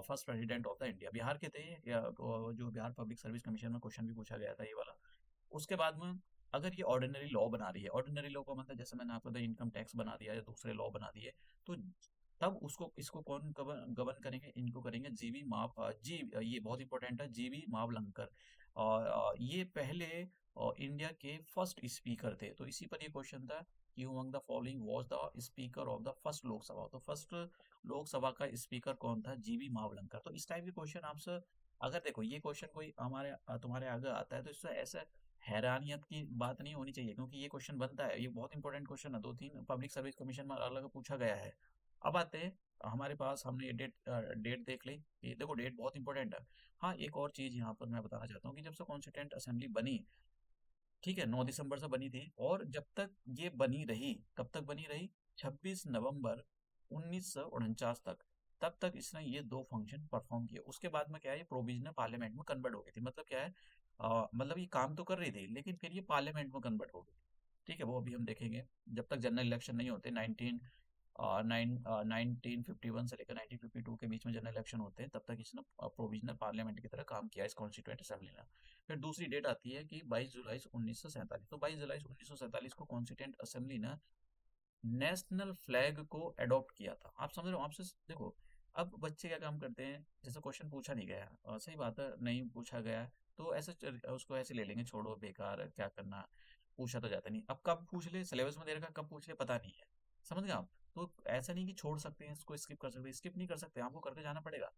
first president of the India, Bihar के थे, या जो बिहार पब्लिक सर्विस कमीशन में क्वेश्चन भी पूछा गया था ये वाला। उसके बाद में अगर ये ऑर्डिनरी लॉ बना रही है, ऑर्डिनरी लॉ का मतलब जैसे मैंने आपको इनकम टैक्स बना दिया या दूसरे लॉ बना दिए, तो तब उसको इसको कौन गवर्न करेंगे? इनको करेंगे जीवी माव ये बहुत इंपॉर्टेंट है, जीवी मावलंकर। और ये पहले इंडिया के फर्स्ट स्पीकर थे। तो इसी पर ये क्वेश्चन था कि among the following was the speaker of the first Lok Sabha, तो फर्स्ट लोकसभा का स्पीकर कौन था? जीवी मावलंकर। तो इस टाइप के क्वेश्चन आपसे, अगर देखो ये क्वेश्चन कोई हमारे तुम्हारे आगे आता है, तो इससे ऐसा हैरानियत की बात नहीं होनी चाहिए, क्योंकि ये क्वेश्चन बनता है, ये बहुत इंपॉर्टेंट क्वेश्चन है, 2-3 पब्लिक सर्विस कमीशन में अलग अलग पूछा गया है। अब आते हैं हमारे पास, हमने ये डेट देख ली, ये देखो डेट बहुत इंपॉर्टेंट है। हाँ, एक और चीज यहाँ पर मैं बताना चाहता हूँ कि जब से कॉन्स्टिट्यूंट असेंबली बनी, ठीक है, 9 दिसंबर से बनी थी, और जब तक ये बनी रही, कब तक बनी रही? 26 नवंबर 1949 तक। तब तक इसने ये दो फंक्शन परफॉर्म किए। उसके बाद में क्या है, ये प्रोविजनल पार्लियामेंट में कन्वर्ट हो गई थी। मतलब क्या है, मतलब ये काम तो कर रही थी, लेकिन फिर ये पार्लियामेंट में कन्वर्ट हो गई। ठीक है, वो अभी हम देखेंगे, जब तक जनरल इलेक्शन नहीं होते, 1951 से लेकर 1952 के बीच में जनरल इलेक्शन होते हैं, तब तक इसने प्रोविजनल पार्लियामेंट की तरह काम किया इस कॉन्स्टिट्यूएंट असेंबली ने। फिर दूसरी डेट आती है कि 22 जुलाई 1947। तो 22 जुलाई 1947 को कॉन्स्टिट्यूएंट असेंबली ने नेशनल फ्लैग को अडॉप्ट किया था। आप समझ रहे हो? आपसे देखो, अब बच्चे क्या काम करते हैं, जैसे क्वेश्चन पूछा नहीं गया, सही बात है, नहीं पूछा गया, तो ऐसे उसको ऐसे ले लेंगे, छोड़ो बेकार है, क्या करना, पूछा तो जाता नहीं। अब कब पूछ ले, सिलेबस में दे रखा, कब पूछ ले पता नहीं है। समझ गए आप? तो ऐसा नहीं कि छोड़ सकते हैं इसको, स्किप कर सकते हैं, स्किप नहीं कर सकते, आपको करके जाना पड़ेगा।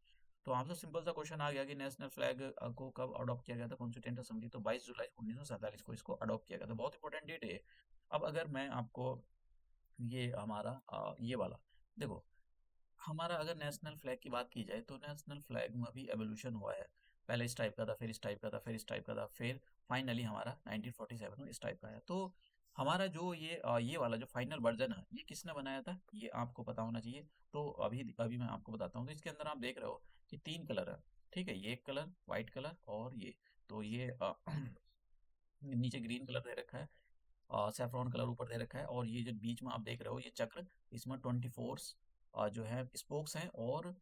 तो आपसे सिंपल सा क्वेश्चन आ गया कि नेशनल फ्लैग को कब अडॉप्ट किया गया था कॉन्स्टिट्यूएंट असेंबली, तो 22 जुलाई 1947 को इसको अडॉप्ट किया गया था। बहुत इंपॉर्टेंट डेट है। अब अगर मैं आपको ये हमारा ये वाला देखो, हमारा अगर नेशनल फ्लैग की बात की जाए तो नेशनल फ्लैग में भी एवोल्यूशन हुआ है। पहले इस टाइप का था, फिर इस टाइप का था, फिर इस टाइप का था, फिर फाइनली हमारा 1947 में इस टाइप का है। तो हमारा जो ये वाला जो फाइनल वर्जन है, ये किसने बनाया था, ये आपको पता होना चाहिए। तो अभी अभी मैं आपको बताता हूँ। तो इसके अंदर आप देख रहे हो कि तीन कलर है, ठीक है, ये एक कलर, व्हाइट कलर, और ये, तो ये नीचे ग्रीन कलर दे रखा है, सैफरॉन कलर ऊपर दे रखा है, और ये जो बीच में आप देख रहे हो ये चक्र, इसमें 24 जो है स्पोक्स हैं, और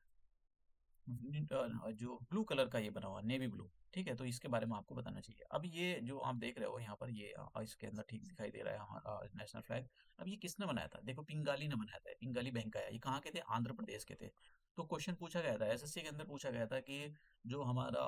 जो ब्लू कलर का ये बना हुआ नेवी ब्लू, ठीक है, तो इसके बारे में आपको बताना चाहिए। अब ये जो आप देख रहे हो यहाँ पर, ये इसके अंदर ठीक दिखाई दे रहा है हमारा नेशनल फ्लैग। अब ये किसने बनाया था, देखो पिंगाली ने बनाया था, पिंगाली वेंकैया। ये कहाँ के थे, आंध्र प्रदेश के थे। तो क्वेश्चन पूछा गया था, एसएससी के अंदर पूछा गया था कि जो हमारा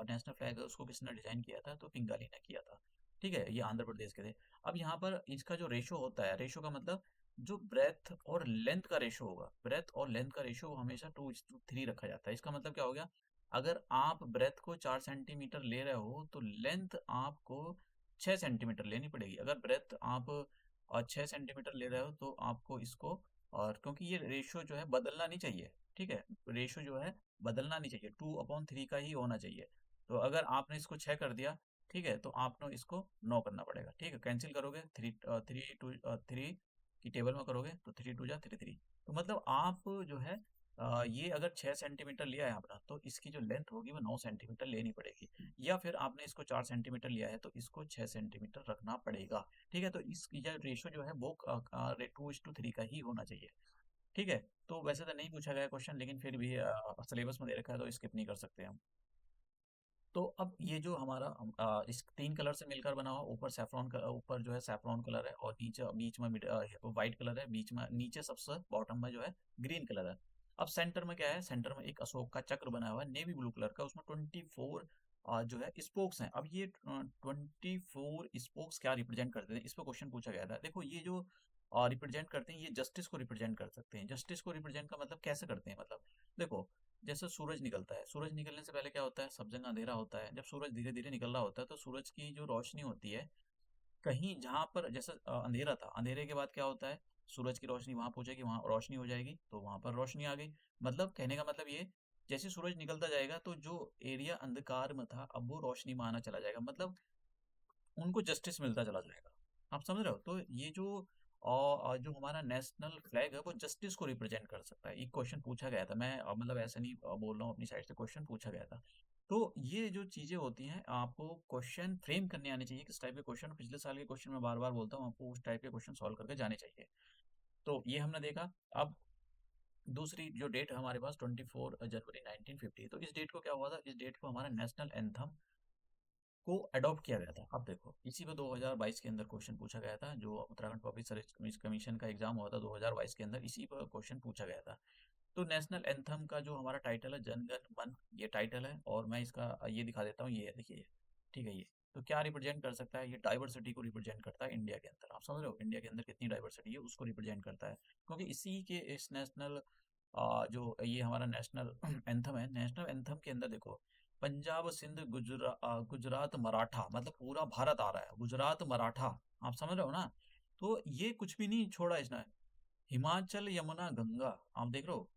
नेशनल फ्लैग है उसको किसने डिजाइन किया था, तो पिंगाली ने किया था। ठीक है, ये आंध्र प्रदेश के थे। अब यहाँ पर इसका जो रेशो होता है, रेशो का मतलब जो ब्रेथ और लेंथ का रेशो होगा, ब्रेथ और लेंथ का रेशो हमेशा 2:3 रखा जाता है। इसका मतलब क्या हो गया, अगर आप ब्रेथ को 4 सेंटीमीटर ले रहे हो तो लेंथ आपको 6 सेंटीमीटर लेनी पड़ेगी। अगर ब्रेथ आप 6 सेंटीमीटर ले रहे हो तो आपको इसको, और क्योंकि ये रेशो जो है बदलना नहीं चाहिए, ठीक है, रेशो जो है बदलना नहीं चाहिए, 2/3 का ही होना चाहिए। तो अगर आपने इसको 6 कर दिया, ठीक है, तो आपने इसको 9 करना पड़ेगा। ठीक है, कैंसिल करोगे, थ्री की टेबल में करोगे तो 3 2 जा 3 3। तो मतलब आप जो है ये अगर 6 सेंटीमीटर लिया है आपने, तो इसकी जो लेंथ होगी वो 9 सेंटीमीटर लेनी पड़ेगी। या फिर आपने इसको 4 सेंटीमीटर लिया है तो इसको 6 सेंटीमीटर रखना पड़ेगा। ठीक है, तो इस यह रेशो जो है वो 2:3 का ही होना चाहिए। ठीक है, तो वैसे तो नहीं पूछा गया क्वेश्चन, लेकिन फिर भी सिलेबस में दे रखा है तो स्किप नहीं कर सकते हम। तो अब ये जो हमारा इस तीन कलर से मिलकर बना हुआ, ऊपर सैफरॉन का, ऊपर जो है सैफरॉन कलर है, और नीचे बीच में व्हाइट कलर है, बीच में नीचे सबसे बॉटम में जो है ग्रीन कलर है। अब सेंटर में क्या है, सेंटर में एक अशोक का चक्र बना हुआ है नेवी ब्लू कलर का, उसमें 24 जो है स्पोक्स हैं। अब ये 24 स्पोक्स क्या रिप्रेजेंट करते हैं, इस पर क्वेश्चन पूछा गया था। देखो ये जो रिप्रेजेंट करते हैं, ये जस्टिस को रिप्रेजेंट कर सकते हैं। जस्टिस को रिप्रेजेंट का मतलब कैसे करते हैं, मतलब देखो, जैसे सूरज निकलता है, सूरज निकलने से पहले क्या होता है, सब जगह अंधेरा होता है। जब सूरज धीरे धीरे निकल रहा होता है तो सूरज की जो रोशनी होती है, कहीं जहाँ पर जैसे अंधेरा था, अंधेरे के बाद क्या होता है, सूरज की रोशनी वहां पहुंचेगी, वहां रोशनी हो जाएगी, तो वहां पर रोशनी आ गई। मतलब कहने का मतलब ये, जैसे सूरज निकलता जाएगा तो जो एरिया अंधकार में था अब वो रोशनी में आना चला जाएगा, मतलब उनको जस्टिस मिलता चला जाएगा। आप समझ रहे हो? तो ये जो जो हमारा नेशनल फ्लैग है वो जस्टिस को रिप्रेजेंट कर सकता है। ये क्वेश्चन पूछा गया था, मैं मतलब ऐसा नहीं बोल रहा हूँ अपनी साइड से, क्वेश्चन पूछा गया था। तो ये जो चीजें होती हैं, आपको क्वेश्चन फ्रेम करने आने चाहिए, किस टाइप के क्वेश्चन, पिछले साल के क्वेश्चन में बार बार बोलता हूँ आपको, उस टाइप के क्वेश्चन सॉल्व करके जाने चाहिए। तो ये हमने देखा। अब दूसरी जो डेट है हमारे पास 24 जनवरी 1950, तो इस डेट को क्या हुआ था, इस डेट को हमारा नेशनल एंथम को अडॉप्ट किया गया था। अब देखो, इसी में 2022 के अंदर क्वेश्चन पूछा गया था, जो उत्तराखंड पब्लिक सर्विस कमीशन का एग्जाम हुआ था 2022 के अंदर, इसी पर क्वेश्चन पूछा गया था। तो नेशनल एंथम का जो हमारा टाइटल है, जन गण मन, ये टाइटल है, और मैं इसका ये दिखा देता हूँ, ये देखिए, ठीक है, ये तो क्या रिप्रेजेंट कर सकता है, ये डाइवर्सिटी को रिप्रेजेंट करता है इंडिया के अंदर। आप समझ रहे हो, इंडिया के अंदर कितनी डाइवर्सिटी है उसको रिप्रेजेंट करता है। क्योंकि इसी के इस नेशनल जो ये हमारा नेशनल एंथम है, नेशनल एंथम के अंदर देखो, पंजाब सिंध गुजरात मराठा, मतलब पूरा भारत आ रहा है, गुजरात मराठा, आप समझ रहे हो ना। तो ये कुछ भी नहीं छोड़ा इसने, हिमाचल यमुना गंगा, आप देख रहे हो,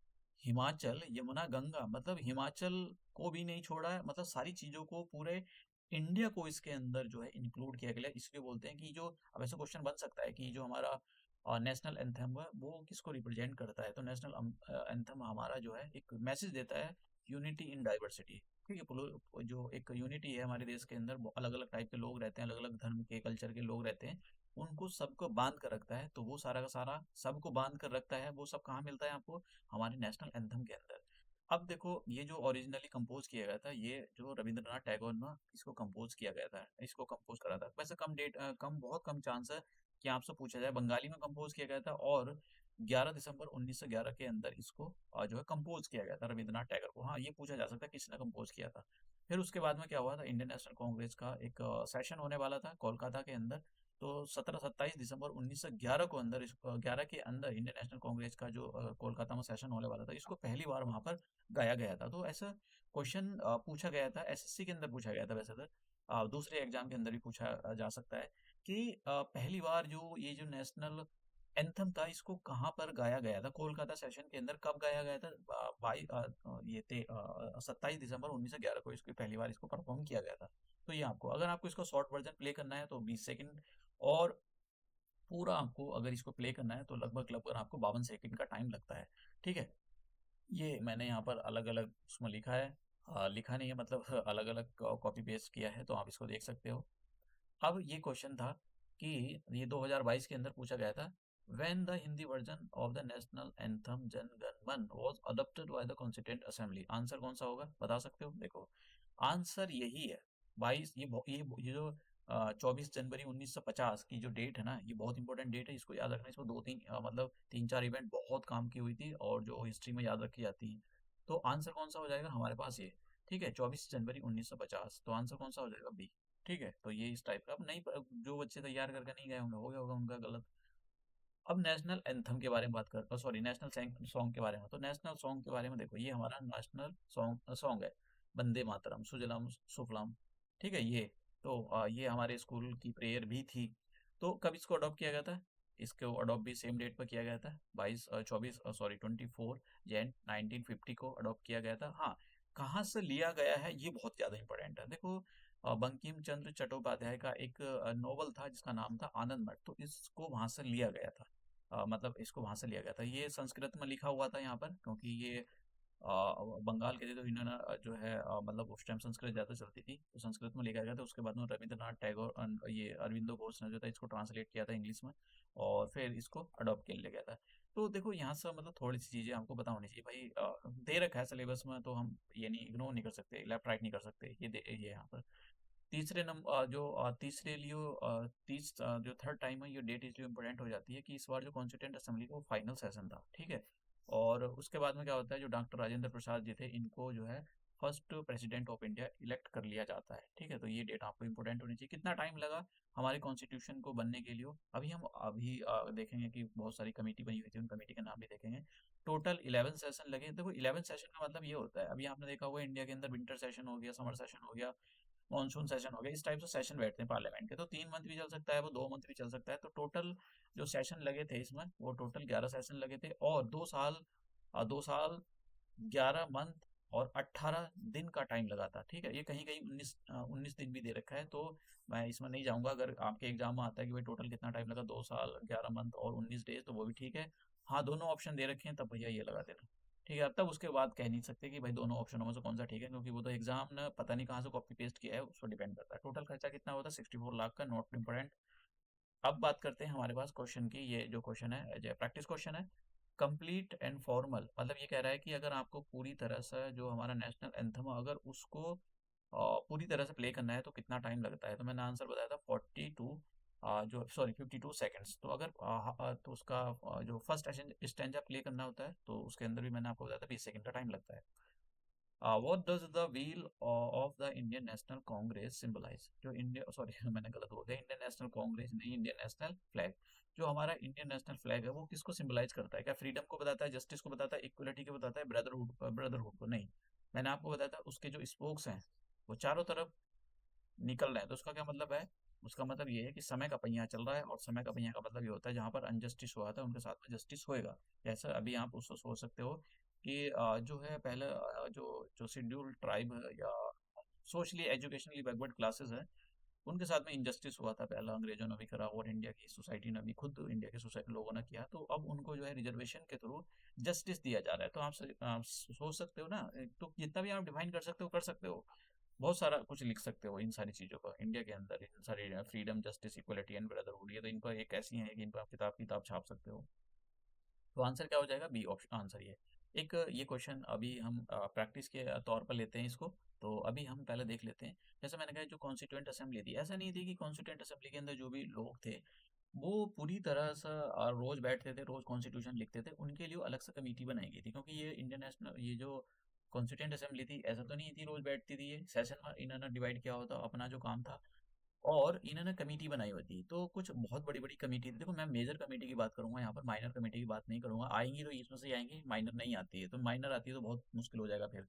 हिमाचल यमुना गंगा, मतलब हिमाचल को भी नहीं छोड़ा है, मतलब सारी चीजों को, पूरे इंडिया को इसके अंदर जो है इंक्लूड किया गया है। इसलिए बोलते हैं कि जो, अब ऐसा क्वेश्चन बन सकता है कि जो हमारा नेशनल एंथम है वो किसको रिप्रेजेंट करता है, तो नेशनल एंथम हमारा जो है एक मैसेज देता है, यूनिटी इन डाइवर्सिटी। ठीक है, जो एक यूनिटी है हमारे देश के अंदर, अलग अलग टाइप के लोग रहते हैं, अलग अलग धर्म के, कल्चर के लोग रहते हैं, उनको सबको बांध कर रखता है। तो वो सारा का सारा सबको बांध कर रखता है, वो सब कहाँ मिलता है आपको? हमारे नेशनल एंथम के अंदर। अब देखो, ये जो ओरिजिनली कंपोज किया गया था, ये जो रविंद्रनाथ टैगोर ने इसको कंपोज किया गया था, इसको कंपोज करा था। वैसे बहुत कम चांस है कि आपसे पूछा जाए। बंगाली में कंपोज किया गया था और 11 दिसंबर 1911 के अंदर इसको जो है कंपोज किया गया था रविंद्रनाथ टैगोर को। हाँ, ये पूछा जा सकता है किसने कंपोज किया था। फिर उसके बाद में क्या हुआ था, इंडियन नेशनल कांग्रेस का एक सेशन होने वाला था कोलकाता के अंदर। तो 17-27 दिसंबर 1911 को अंदर 11 के अंदर इंडियन नेशनल कांग्रेस का जो कोलकाता में सेशन होने वाला था, इसको पहली बार वहां पर गाया गया था। तो ऐसा क्वेश्चन पूछा गया था, एसएससी के अंदर पूछा गया था। वैसे तो दूसरे एग्जाम के अंदर भी पूछा जा सकता है कि पहली बार जो ये जो नेशनल एंथम था, इसको कहाँ पर गाया गया था कोलकाता सेशन के अंदर, कब गाया गया था? बाई ये थे 27 दिसंबर 1911 को इसकी पहली बार इसको परफॉर्म किया गया था। तो ये आपको, अगर आपको इसका शॉर्ट वर्जन प्ले करना है तो 20 सेकंड, और पूरा आपको अगर इसको प्ले करना है तो लगभग लगभग आपको 52 सेकंड का टाइम लगता है। ठीक है, ये मैंने यहाँ पर अलग अलग उसमें लिखा है। लिखा नहीं है, मतलब अलग अलग कॉपी पेस्ट किया है, तो आप इसको देख सकते हो। अब ये क्वेश्चन था कि ये 2022 के अंदर पूछा गया था, when the Hindi version of the national anthem Jana Gana मन was adopted by the constituent assembly. Answer कौन सा होगा, बता सकते हो? देखो, आंसर यही है 22। ये जो 24 जनवरी 1950 की जो डेट है ना, ये बहुत इंपॉर्टेंट डेट है, इसको याद रखना। इसको दो तीन मतलब तीन चार इवेंट बहुत काम की हुई थी और जो हिस्ट्री में याद रखी जाती है। तो आंसर कौन सा हो जाएगा हमारे पास ये? ठीक है, 24 जनवरी 1950, तो आंसर कौन सा हो जाएगा? बी। ठीक है, तो ये इस टाइप का। अब नहीं, जो बच्चे तैयार करके नहीं गए होंगे, हो गया होगा उनका गलत। अब नेशनल एंथम के बारे में बात करते हैं, सॉरी नेशनल सॉन्ग के बारे में। तो नेशनल सॉन्ग के बारे में देखो, ये हमारा नेशनल सॉन्ग है, वंदे मातरम सुजलाम सुफलाम। ठीक है, ये तो ये हमारे स्कूल की प्रेयर भी थी। तो कब इसको अडॉप्ट किया गया था? इसको अडॉप्ट भी सेम डेट पर किया गया था, 24 जैन 1950 को अडॉप्ट किया गया था। हाँ, कहाँ से लिया गया है ये बहुत ज्यादा इंपॉर्टेंट है। देखो, बंकिम चंद्र चट्टोपाध्याय का एक नोवेल था जिसका नाम था आनंद मठ, तो इसको वहां से लिया गया था। मतलब इसको वहां से लिया गया था। ये संस्कृत में लिखा हुआ था यहाँ पर, क्योंकि ये बंगाल के थे, तो इन्होंने जो है मतलब उस टाइम संस्कृत ज़्यादा चलती थी, तो संस्कृत में लिखा गया था। उसके बाद में रविंद्रनाथ टैगोर ये अरविंदो घोष ने जो था इसको ट्रांसलेट किया था इंग्लिश में, और फिर इसको अडॉप्ट कर लिया गया था। तो देखो, यहाँ से मतलब थोड़ी सी चीज़ें हमको पता होनी चाहिए भाई। दे रखा है सिलेबस में, तो हम ये नहीं इग्नोर नहीं कर सकते, लेफ्ट राइट नहीं कर सकते। ये यहाँ पर तीसरे नंबर जो तीसरे लिए जो थर्ड टाइम है, ये डेट इसलिए इम्पोर्टेंट हो जाती है कि इस बार जो कॉन्स्टिट्यूएंट असेंबली का फाइनल सेशन था। ठीक है, और उसके बाद में क्या होता है, जो डॉक्टर राजेंद्र प्रसाद जी थे, इनको जो है first president of India elect कर लिया जाता है। ठीक है, तो ये डेट आपको इंपॉर्टेंट होनी चाहिए। कितना टाइम लगा हमारे कॉन्स्टिट्यूशन को बनने के लिए? अभी देखेंगे कि बहुत सारी कमेटी बनी हुई थी, उन कमेटी का नाम भी देखेंगे। टोटल 11 सेशन लगे। देखो, 11 सेशन का मतलब ये होता है, अभी आपने देखा होगा इंडिया के अंदर विंटर सेशन हो गया, समर सेशन हो गया, मॉनसून सेशन हो गया, इस टाइप से सेशन बैठते हैं पार्लियामेंट के। तो 3 मंथ भी चल सकता है, वो 2 मंथ भी चल सकता है। तो टोटल जो सेशन लगे थे इसमें, वो टोटल 11 सेशन लगे थे, और 2 साल 2 साल 11 मंथ और 18 दिन का टाइम लगा था। ठीक है, ये कहीं कहीं 19 दिन भी दे रखा है, तो मैं इसमें नहीं जाऊंगा। अगर आपके एग्जाम में आता है कि भाई टोटल कितना टाइम लगा, 2 साल 11 मंथ और 19 डेज, तो वो भी ठीक है। हाँ, दोनों ऑप्शन दे रखे हैं, तब भैया ये लगा देना। ठीक है, अब तक उसके बाद कह नहीं सकते कि भाई दोनों ऑप्शनों में से कौन सा ठीक है, क्योंकि वो तो एग्जाम ने पता नहीं कहाँ से कॉपी पेस्ट किया है, उस पर डिपेंड करता है। टोटल खर्चा कितना होता है? 64 लाख का, नॉट इम्पोर्टेंट। अब बात करते हैं हमारे पास क्वेश्चन की। ये जो क्वेश्चन है जो प्रैक्टिस क्वेश्चन है, कंप्लीट एंड फॉर्मल, मतलब ये कह रहा है कि अगर आपको पूरी तरह से जो हमारा नेशनल एंथम अगर उसको पूरी तरह से प्ले करना है तो कितना टाइम लगता है? तो मैंने आंसर बताया था 52 सेकेंड्स। तो अगर तो उसका जो फर्स्ट स्टैंजा प्ले करना होता है, तो उसके अंदर भी मैंने आपको बताया था 20 सेकंड का टाइम लगता है। What does the wheel of the Indian National Congress symbolize? जो इंडिया सॉरी मैंने गलत बोल दिया, इंडियन नेशनल कांग्रेस नहीं, इंडियन नेशनल फ्लैग। जो हमारा इंडियन नेशनल फ्लैग है, वो किसको सिंबलाइज करता है? क्या फ्रीडम को बताता है, जस्टिस को बताता है, इक्वलिटी को बताता है, ब्रदरहुड को? नहीं, मैंने आपको बताया था उसके जो स्पोक्स हैं वो चारों तरफ निकल रहे हैं। तो उसका क्या मतलब है? उसका मतलब ये है कि समय का पहिया चल रहा है, और समय का पहिया का मतलब ये होता है जहां पर अनजस्टिस हुआ था उनके साथ में जस्टिस होएगा। जैसा अभी आप उसको सोच सकते हो कि जो है पहले जो जो शेड्यूल्ड ट्राइब है या सोशली एजुकेशनली बैकवर्ड क्लासेस है, उनके साथ में इंजस्टिस हुआ था पहला, अंग्रेजों ने भी करा और इंडिया की सोसाइटी ने भी, खुद इंडिया की सोसाइटी लोगों ने किया। तो अब उनको जो है रिजर्वेशन के थ्रू जस्टिस दिया जा रहा है। तो आप सोच सकते हो ना, तो जितना भी आप डिफाइन कर सकते हो कर सकते हो। बहुत सारा कुछ लिख सकते हो इन सारी चीज़ों का, इंडिया के अंदर इन सारी freedom, justice, equality and brotherhood, ये तो इनका एक ऐसी है कि इन पर आप किताब किताब छाप सकते हो। तो आंसर क्या हो जाएगा? बी ऑप्शन आंसर ये। एक ये क्वेश्चन अभी हम प्रैक्टिस के तौर पर लेते हैं इसको। तो अभी हम पहले देख लेते हैं। जैसे मैंने कहा, जो कॉन्स्टिट्यूएंट असेंबली थी, ऐसा नहीं थी कि कॉन्स्टिट्यूएंट असेंबली के अंदर जो भी लोग थे वो पूरी तरह से रोज बैठते थे, रोज कॉन्स्टिट्यूशन लिखते थे। उनके लिए अलग से कमेटी बनाई गई थी, क्योंकि ये इंडियन नेशनल, ये जो कॉन्स्टिट्यूएंट असेंबली थी, ऐसा तो नहीं थी रोज बैठती थी, ये सेशन में इन्होंने डिवाइड किया होता अपना जो काम था, और इन्होंने कमेटी बनाई हुई थी। तो कुछ बहुत बड़ी बड़ी कमेटी थी। देखो, मैं मेजर कमेटी की बात करूंगा यहाँ पर, माइनर कमेटी की बात नहीं करूंगा। आएंगी तो इसमें से ही आएंगी, माइनर नहीं आती है तो, माइनर आती है तो बहुत मुश्किल हो जाएगा फिर।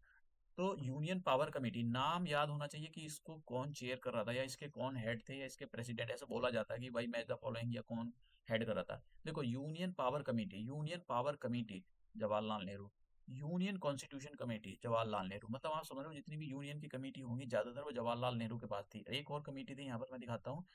तो यूनियन पावर कमेटी, नाम याद होना चाहिए कि इसको कौन चेयर कर रहा था, या इसके कौन हेड थे, या इसके प्रेसिडेंट। ऐसा बोला जाता है कि भाई मैच द फॉलोइंग, या कौन हेड कर रहा था। देखो, union power committee, union power committee Jawaharlal Nehru. Union constitution committee Jawaharlal Nehru. मतलब आप समझ रहे हो, जितनी भी यूनियन की कमेटी होंगी ज्यादातर वो जवाहरलाल नेहरू के पास थी। एक और कमेटी थी, यहाँ पर मैं दिखाता हूँ,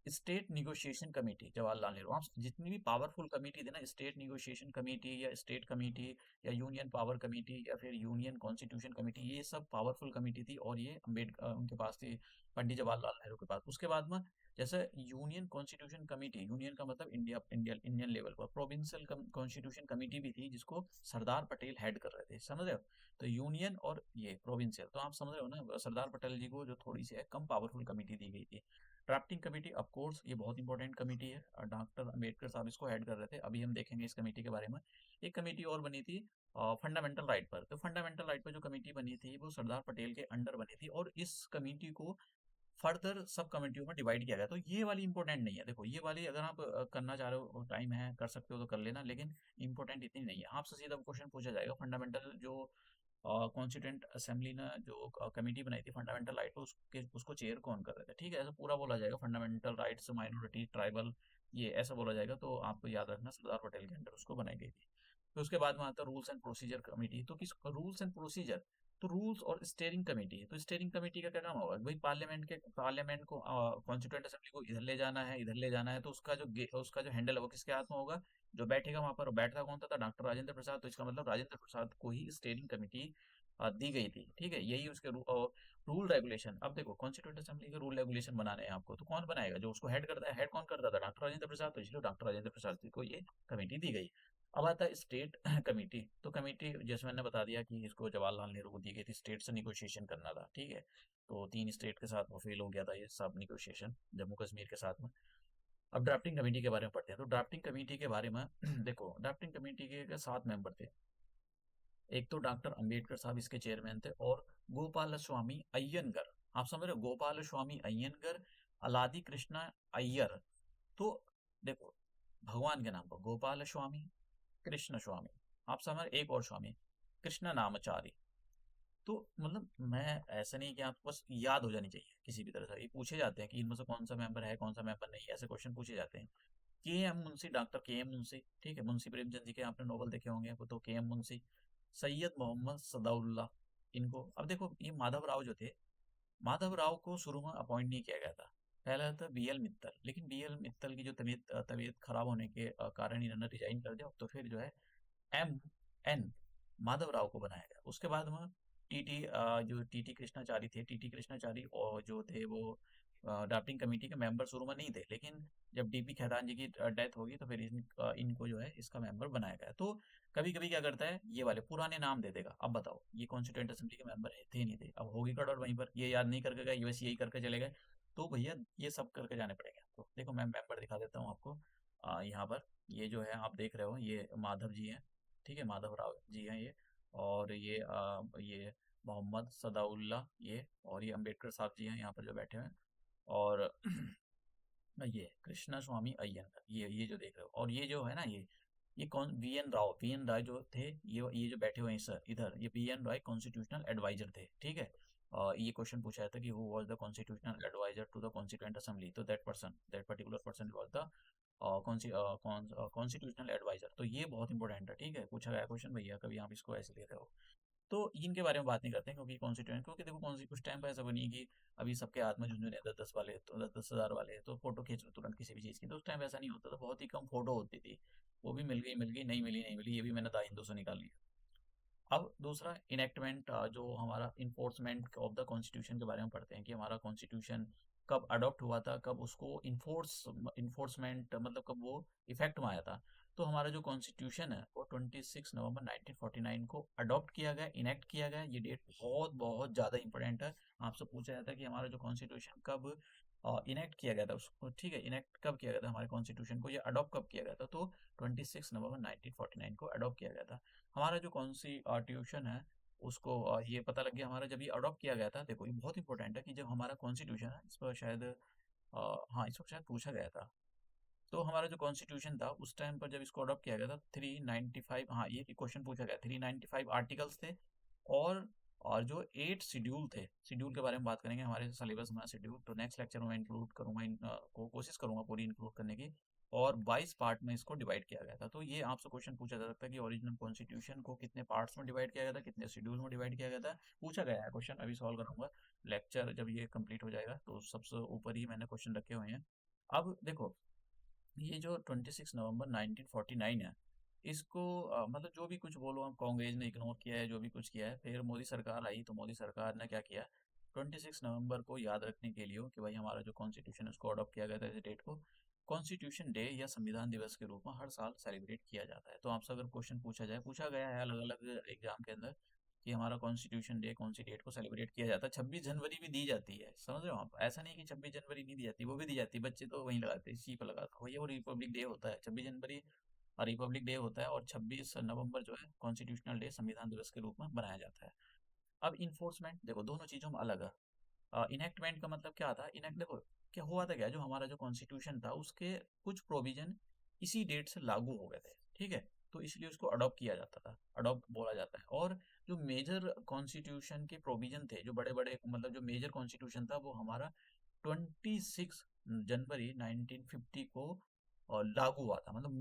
state negotiation committee Jawaharlal Nehru. आप जितनी भी पावरफुल कमेटी थी ना, स्टेट निगोशिएशन कमेटी या स्टेट कमेटी या यूनियन पावर कमेटी या फिर यूनियन कॉन्स्टिट्यूशन कमेटी, ये सब पावरफुल कमेटी थी, और ये अम्बेडकर उनके पास थी, पंडित जवाहरलाल नेहरू के पास। उसके बाद में जैसे यूनियन कॉन्स्टिट्यूशन कमेटी, यूनियन का मतलब इंडिया, इंडियन लेवल पर। प्रोविंशियल कॉन्स्टिट्यूशन कमेटी भी थी, जिसको सरदार पटेल हेड कर रहे थे, समझ रहे हो? तो यूनियन और ये प्रोविंशियल, तो आप समझ रहे हो ना, सरदार पटेल जी को जो थोड़ी सी कम पावरफुल कमेटी दी गई थी। ड्राफ्टिंग कमेटी, ऑफ कोर्स ये बहुत इंपॉर्टेंट कमेटी है, डॉक्टर अंबेडकर साहब इसको हेड कर रहे थे। अभी हम देखेंगे इस कमेटी के बारे में। एक कमेटी और बनी थी फंडामेंटल राइट पर। तो फंडामेंटल राइट पर जो कमेटी बनी थी, वो सरदार पटेल के अंडर बनी थी, और इस कमेटी को फर्दर सब कमेटियों में डिवाइड किया गया। तो ये वाली इंपॉर्टेंट नहीं है। देखो, ये वाली अगर आप करना चाह रहे हो, टाइम है, कर सकते हो तो कर लेना, लेकिन इंपॉर्टेंट इतनी नहीं है। आपसे सीधा क्वेश्चन पूछा जाएगा, फंडामेंटल जो कॉन्स्टिट्यूंट असेंबली ने जो कमेटी बनाई थी फंडामेंटल राइट को, उसके उसको चेयर कौन कर रहे थे, ठीक है? ऐसा पूरा बोला जाएगा, फंडामेंटल राइट्स, माइनॉरिटी, ट्राइबल, ये ऐसा बोला जाएगा। तो आपको याद रखना, सरदार पटेल के अंडर उसको बनाई गई थी। फिर उसके बाद में आता है रूल्स एंड प्रोसीजर कमेटी। तो किस रूल्स एंड प्रोसीजर, तो रूल्स और स्टेयरिंग कमेटी है। तो स्टेयरिंग कमेटी का क्या काम होगा भाई? पार्लियामेंट को कॉन्स्टिट्यूएंट असेंबली को इधर ले जाना है, इधर ले जाना है, तो उसका जो हैंडल है वो किसके हाथ में होगा? जो बैठेगा वहां पर, बैठता कौन था? डॉक्टर राजेंद्र प्रसाद। तो इसका मतलब राजेंद्र प्रसाद को ही स्टेयरिंग कमेटी दी गई थी, ठीक है? यही उसके रूल रेगुलेशन। अब देखो, कॉन्स्टिट्यूएंट असेंबली के रूल रेगुलेशन बनाने हैं आपको, तो कौन बनाएगा? जो उसको हेड करता है, हेड कौन करता था? डॉक्टर राजेंद्र प्रसाद। तो इसलिए डॉक्टर राजेंद्र प्रसाद जी को ये कमेटी दी गई। अब आता है स्टेट कमेटी। तो कमेटी, जैसे मैंने बता दिया कि इसको जवाहरलाल नेहरू को दी गई थी, स्टेट से निगोशिएशन करना था, ठीक है? तो 3 स्टेट के साथ वो फेल हो गया था ये सब निगोशिएशन, जम्मू कश्मीर के साथ में। अब ड्राफ्टिंग कमेटी के बारे में पढ़ते हैं। तो ड्राफ्टिंग कमेटी के बारे में देखो, ड्राफ्टिंग कमेटी के 7 मेंबर थे। एक तो डॉक्टर अंबेडकर साहब इसके चेयरमैन थे, और गोपाल स्वामी अय्यंगर। आप समझ रहे हो, गोपाल स्वामी अय्यंगर, अलादी कृष्णा अय्यर। तो देखो, भगवान के नाम पर गोपाल स्वामी, कृष्ण स्वामी, आप समझ, एक और स्वामी, कृष्ण नामचारी। तो मतलब मैं, ऐसा नहीं कि आपको बस याद हो जानी चाहिए किसी भी तरह से। ये पूछे जाते हैं कि इनमें से कौन सा मेंबर है, कौन सा मेंबर नहीं है, ऐसे क्वेश्चन पूछे जाते हैं। के एम मुंशी, डॉक्टर के एम मुंशी, ठीक है? मुंशी प्रेमचंद जी के आपने नोवेल देखे होंगे, वो तो के एम मुंशी। सैयद मोहम्मद सदाउल्लाह, इनको। अब देखो, ये माधव राव जो थे, माधव राव को शुरू में अपॉइंट नहीं किया गया था। पहला था बीएल मित्तल, लेकिन बीएल मित्तल की जो तबीयत खराब होने के कारण इन्होंने रिजाइन कर दिया। तो फिर जो है एम एन माधव राव को बनाया गया। उसके बाद में टीटी, जो टीटी कृष्णाचारी थे, टीटी कृष्णाचारी और जो थे वो ड्राफ्टिंग कमेटी के मेंबर शुरू में नहीं थे, लेकिन जब डीपी खैतान जी की डेथ होगी तो फिर इनको जो है इसका मेंबर बनाया गया। तो कभी कभी क्या करता है, ये वाले पुराने नाम दे देगा। अब बताओ, ये कॉन्स्टिट्यूएंट असेंबली के मेंबर है, थे नहीं थे? अब होगी कट, वहीं पर ये याद नहीं करके गए, बस यही करके चले गए। तो भैया, ये सब करके जाने पड़ेंगे आपको। देखो, मैं मेंबर दिखा देता हूँ आपको। यहाँ पर ये जो है आप देख रहे हो, ये माधव जी हैं, ठीक है? माधव राव जी हैं ये। और ये मोहम्मद सदाउल्ला, ये, और ये अंबेडकर साहब जी हैं यहाँ पर जो बैठे हुए हैं। और ये कृष्णा स्वामी अय्यर, ये जो देख रहे हो, और ये जो है ना, ये कौन? वी एन राय जो थे, ये जो बैठे हुए हैं सर इधर, ये V N Rai constitutional adviser थे, ठीक है? ये क्वेश्चन पूछा था कि who was the constitutional adviser to the constituent assembly. तो that particular person was the constitutional adviser. तो ये बहुत इंपॉर्टेंट है, ठीक है? पूछा गया क्वेश्चन भैया, कभी आप इसको ऐसे ले रहे हो। तो इनके बारे में बात नहीं करते हैं, क्योंकि कॉन्स्टिट्यूएंट, क्योंकि देखो, कौन सी कुछ टाइम पर ऐसा बनी है कि अभी सबके हाथ में झुंझुने 10-10 वाले, तो 10-10 हज़ार वाले, तो फोटो खींच लो तुरंत किसी भी चीज़ की। तो उस टाइम ऐसा नहीं होता था, बहुत ही कम फोटो होती थी। वो भी मिल गई, नहीं मिली, नहीं मिली, ये भी मैंने द हिंदू से निकाल ली। अब दूसरा इनेक्टमेंट, जो हमारा इन्फोर्समेंट ऑफ द कॉन्स्टिट्यूशन के बारे में पढ़ते हैं कि हमारा कॉन्स्टिट्यूशन कब अडॉप्ट हुआ था, कब उसको इन्फोर्समेंट मतलब कब वो इफेक्ट में आया था। तो हमारा जो कॉन्स्टिट्यूशन है वो 26 नवंबर 1949 को अडॉप्ट किया गया, इनेक्ट किया गया। ये डेट बहुत बहुत ज़्यादा इंपॉर्टेंट है। आपसे पूछा जाता है कि हमारा जो कॉन्स्टिट्यूशन कब इनेक्ट किया गया था उसको, ठीक है, इनेक्ट कब किया गया था हमारे कॉन्स्टिट्यूशन को, ये अडॉप्ट कब किया गया था, तो 26 नवंबर 1949 को अडॉप्ट किया गया था। हमारा जो कॉन्स्टिट्यूशन है उसको ये पता लग गया हमारा जब ये अडॉप्ट किया गया था। देखो ये बहुत इंपॉर्टेंट है कि जब हमारा कॉन्स्टिट्यूशन है, इस पर शायद हाँ इस पर शायद पूछा गया था। तो हमारा जो कॉन्स्टिट्यूशन था उस टाइम पर जब इसको अडॉप्ट किया गया था 395, हाँ ये क्वेश्चन पूछा गया, 395 आर्टिकल्स थे। और जो 8 शेड्यूल थे, शेड्यूल के बारे में बात करेंगे हमारे सिलेबस में शेड्यूल, तो नेक्स्ट लेक्चर में मैं इंक्लूड करूंगा, कोशिश करूंगा पूरी इंक्लूड करने की। और 22 पार्ट में इसको डिवाइड किया गया था। तो ये आपसे क्वेश्चन पूछा जा सकता है कि ओरिजिनल कॉन्स्टिट्यूशन को कितने पार्ट्स में डिवाइड किया गया था, कितने शेड्यूल में डिवाइड किया गया था, पूछा गया है क्वेश्चन। अभी सॉल्व करूंगा, लेक्चर जब ये कंप्लीट हो जाएगा तो सबसे ऊपर ही मैंने क्वेश्चन रखे हुए हैं। अब देखो ये जो 26 नवंबर 1949 है, इसको मतलब जो भी कुछ बोलो, हम कांग्रेस ने इग्नोर किया है, जो भी कुछ किया है, फिर मोदी सरकार आई तो मोदी सरकार ने क्या किया, 26 नवंबर को याद रखने के लिए कि भाई हमारा जो कॉन्स्टिट्यूशन है उसको अडॉप्ट किया गया था, इस डेट को कॉन्स्टिट्यूशन डे या संविधान दिवस के रूप में हर साल सेलिब्रेट किया जाता है। तो आपसे अगर क्वेश्चन पूछा जाए, पूछा गया है अलग अलग एग्जाम के अंदर कि हमारा कॉन्स्टिट्यूशन डे कौन सी डेट को सेलिब्रेट किया जाता है, 26 जनवरी भी दी जाती है, समझ रहे हो आप, ऐसा नहीं कि 26 जनवरी नहीं दी जाती, वो भी दी जाती है, बच्चे तो वहीं लगाते हैं, सी पर लगाते हैं, वही वो रिपब्लिक डे होता है 26 जनवरी, रिपब्लिक डे होता है, और 26 नवंबर जो है कॉन्स्टिट्यूशनल डे संविधान दिवस के रूप में बनाया जाता है। अब इन्फोर्समेंट देखो दोनों चीजों में अलग है। इनेक्टमेंट का मतलब क्या था, इनेक्ट देखो क्या हुआ था, क्या जो हमारा जो कॉन्स्टिट्यूशन था उसके कुछ प्रोविजन इसी डेट से लागू हो गए थे, ठीक है, तो इसलिए उसको अडॉप्ट किया जाता था, अडॉप्ट बोला जाता है। और जो मेजर कॉन्स्टिट्यूशन के प्रोविजन थे, जो बड़े बड़े मतलब जो मेजर कॉन्स्टिट्यूशन था वो हमारा 26 जनवरी 1950 को लागू हुआ था, मतलब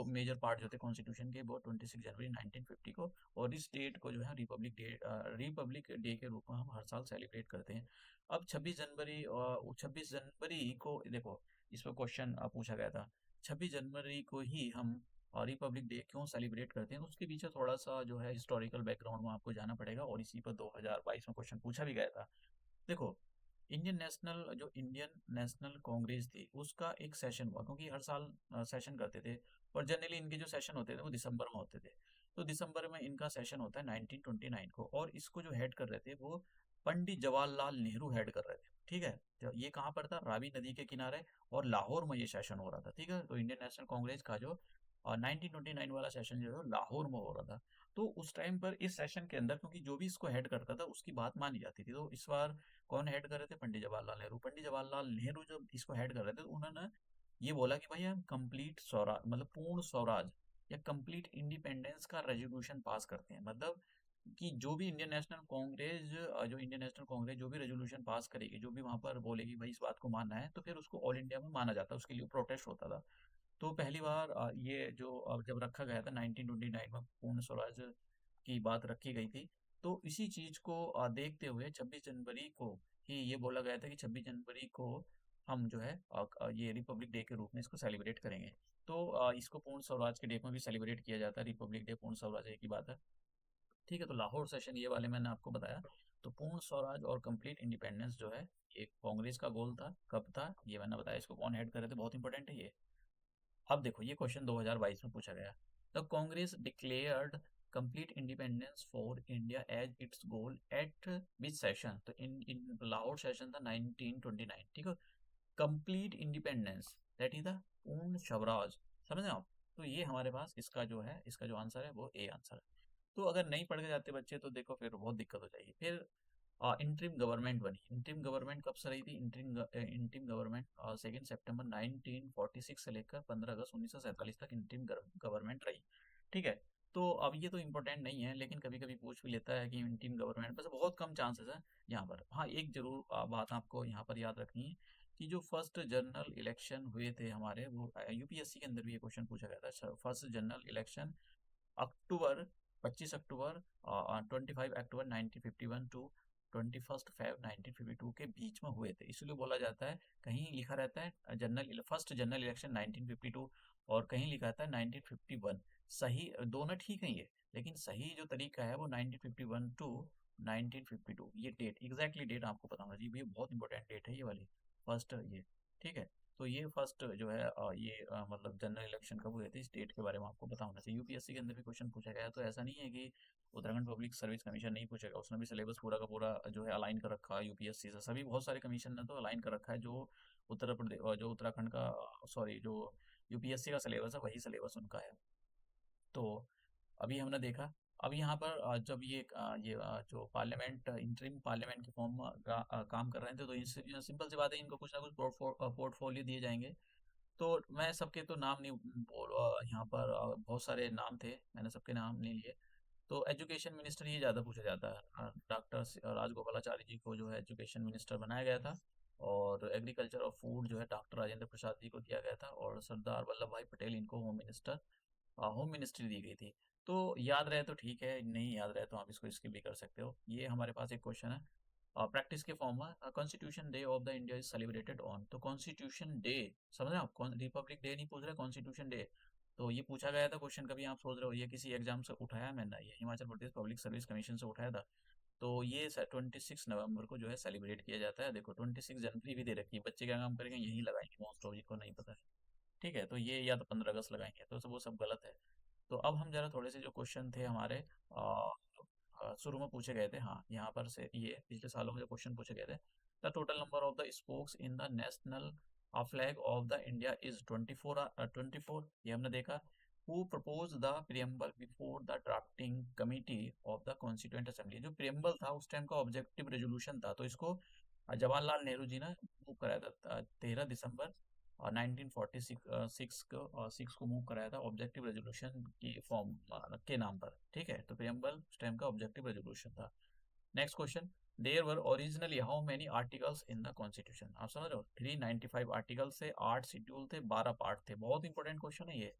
मेजर पार्ट जो थे कॉन्स्टिट्यूशन के वो 26 जनवरी 1950 को। और इस डेट को जो है रिपब्लिक डे के रूप में हम हर साल सेलिब्रेट करते हैं। अब 26 जनवरी को देखो, इस पर क्वेश्चन पूछा गया था, 26 जनवरी को ही हम रिपब्लिक डे क्यों सेलिब्रेट करते हैं, तो उसके पीछे थोड़ा सा जो है हिस्टोरिकल बैकग्राउंड में आपको जाना पड़ेगा, और इसी पर 2022 में क्वेश्चन पूछा भी गया था। देखो इंडियन नेशनल कांग्रेस थी, उसका एक सेशन हुआ, क्योंकि हर साल सेशन करते थे, और जनरली इनके जो सेशन होते थे वो दिसंबर में होते थे। तो दिसंबर में इनका सेशन होता है 1929 को, और इसको जो हेड कर रहे थे वो पंडित जवाहरलाल नेहरू हेड कर रहे थे, ठीक है। तो ये कहाँ पर था, रावी नदी के किनारे, और लाहौर में ये सेशन हो रहा था, ठीक है। तो इंडियन नेशनल कांग्रेस का जो 1929 वाला सेशन जो है लाहौर में हो रहा था। तो उस टाइम पर इस सेशन के अंदर, क्योंकि जो भी इसको हेड करता था उसकी बात मानी जाती थी, तो इस बार कौन हेड कर रहे थे, पंडित जवाहरलाल नेहरू। पंडित जवाहरलाल नेहरू जब इसको हेड कर रहे थे तो उन्होंने ये बोला कि भाई हम कंप्लीट स्वराज मतलब पूर्ण स्वराज या कंप्लीट इंडिपेंडेंस का रेजोल्यूशन पास करते हैं, मतलब कि जो भी इंडियन नेशनल कांग्रेस जो भी रेजोल्यूशन पास करेगी, जो भी वहां पर बोलेगी भाई इस बात को मानना है, तो फिर उसको ऑल इंडिया में माना जाता है, उसके लिए प्रोटेस्ट होता था। तो पहली बार ये जो जब रखा गया था 1929 में पूर्ण स्वराज की बात रखी गई थी। तो इसी चीज को देखते हुए 26 जनवरी को ही ये बोला गया था कि 26 जनवरी को हम जो है ये रिपब्लिक डे के रूप में इसको सेलिब्रेट करेंगे। तो इसको पूर्ण स्वराज के डे में भी सेलिब्रेट किया जाता है, रिपब्लिक डे पूर्ण स्वराज एक ही बात है, ठीक है। तो लाहौर सेशन ये वाले मैंने आपको बताया। तो पूर्ण स्वराज और कंप्लीट इंडिपेंडेंस जो है एक कांग्रेस का गोल था, कब था ये मैंने बताया, इसको कौन हेड कर रहे थे, बहुत इंपॉर्टेंट है ये। अब देखो ये क्वेश्चन 2022 में पूछा गया, the Congress declared complete independence for India as its goal at which session, तो इन इन लाहौर सेशन था 1929, ठीक है। Complete independence that is the Purna Swaraj, समझ रहे हो आप। तो ये हमारे पास इसका जो है, इसका जो आंसर है वो ए आंसर है। तो अगर नहीं पढ़ के जाते बच्चे तो देखो फिर बहुत दिक्कत हो जाएगी। फिर इंटरिम गवर्नमेंट बनी, इंटरिम गवर्नमेंट कब से रही थी, इंटरिम गवर्नमेंट 2 सितंबर 1946 से लेकर 15 अगस्त 1947 तक इंटरिम गवर्नमेंट रही, ठीक है। तो अब ये तो इम्पोर्टेंट नहीं है, लेकिन कभी कभी पूछ भी लेता है कि इंटरिम गवर्नमेंट, बस बहुत कम चांसेस है यहाँ पर। हाँ एक जरूर बात आपको यहाँ पर याद रखनी है कि जो फर्स्ट जनरल इलेक्शन हुए थे हमारे, वो यूपीएससी के अंदर भी ये क्वेश्चन पूछा गया था, first general election October 25 October 25 October 1951 to 21 Feb 1952 के बीच में हुए थे, इसलिए बोला जाता है, कहीं लिखा रहता है फर्स्ट जनरल इलेक्शन 1952 और कहीं लिखा था 1951। सही दोनों ठीक है ये, लेकिन सही जो तरीका है वो 1951 टू 1952, ये डेट एग्जैक्टली डेट आपको पता होना चाहिए, ये बहुत इंपॉर्टेंट डेट है ये वाली, फर्स्ट ये, ठीक है। तो ये फर्स्ट जो है ये मतलब जनरल इलेक्शन कब हुए थे इस डेट के बारे में आपको पता होना चाहिए। यूपीएससी के अंदर भी क्वेश्चन पूछा गया है, तो ऐसा नहीं है कि उत्तराखंड पब्लिक सर्विस कमीशन नहीं पूछेगा, उसने भी सिलेबस पूरा का पूरा जो है अलाइन कर रखा है यूपीएससी से, सभी बहुत सारे कमीशन ने तो अलाइन कर रखा है, जो उत्तर प्रदेश जो उत्तराखंड का सॉरी जो यूपीएससी का सिलेबस है वही सिलेबस उनका है। तो अभी हमने देखा, अब यहाँ पर जब जो पार्लियामेंट इंटरिम पार्लियामेंट के फॉर्म काम कर रहे थे, तो सिंपल सी बात है, इनको कुछ ना कुछ पोर्टफोलियो दिए जाएंगे। तो मैं सबके तो नाम नहीं यहाँ पर बहुत सारे नाम थे, मैंने सबके नाम नहीं लिए। तो एजुकेशन मिनिस्टर ये ज़्यादा पूछा जाता है, डॉक्टर राजगोपालाचारी जी को जो है एजुकेशन मिनिस्टर बनाया गया था, और एग्रीकल्चर और फूड जो है डॉक्टर राजेंद्र प्रसाद जी को दिया गया था, और सरदार वल्लभ भाई पटेल इनको होम मिनिस्ट्री दी गई थी। तो याद रहे तो ठीक है, नहीं याद रहे तो आप इसको स्किप भी कर सकते हो। ये हमारे पास एक क्वेश्चन है प्रैक्टिस के फॉर्म में, constitution day of the India is celebrated on, तो कॉन्स्टिट्यूशन डे समझ रहे हो आप, रिपब्लिक डे नहीं पूछ रहे, कॉन्स्टिट्यूशन डे। तो ये पूछा गया था क्वेश्चन, कभी आप सोच रहे हो ये किसी एग्जाम से उठाया मैंने, ये Himachal Pradesh public service commission से उठाया था। तो ये 26 नवंबर को जो है सेलिब्रेट किया जाता है। देखो 26 जनवरी भी दे रखी है, बच्चे क्या काम करेंगे, यही लगाएंगे, मोस्ट ऑफ जिनको नहीं पता है, ठीक है। तो ये या तो 15 अगस्त लगाएंगे, तो वो सब गलत है। तो अब हम जरा थोड़े से जो क्वेश्चन थे हमारे शुरू में पूछे गए थे, हाँ यहाँ पर से ये पिछले सालों में जो क्वेश्चन पूछे गए थे, the total number of the spokes in the national flag of the India is 24, ये हमने देखा। Who propose the preamble before the drafting committee of the constituent assembly, जो प्रियम्बल था उस टाइम का ऑब्जेक्टिव रेजोल्यूशन था, तो इसको जवाहरलाल नेहरू जी ने मूव कराया था 13 दिसंबर और 1946 को मूव कराया था ऑब्जेक्टिव रेजोल्यूशन की फॉर्म के नाम पर, ठीक है। तो प्रियम्बल उस टाइम का ऑब्जेक्टिव रेजोल्यूशन था। Next question, there were originally how many articles in the constitution, आप समझ रहे हो, 395 आर्टिकल्स थे, 8 शेड्यूल थे, 12 पार्ट थे, बहुत इंपॉर्टेंट क्वेश्चन है ये।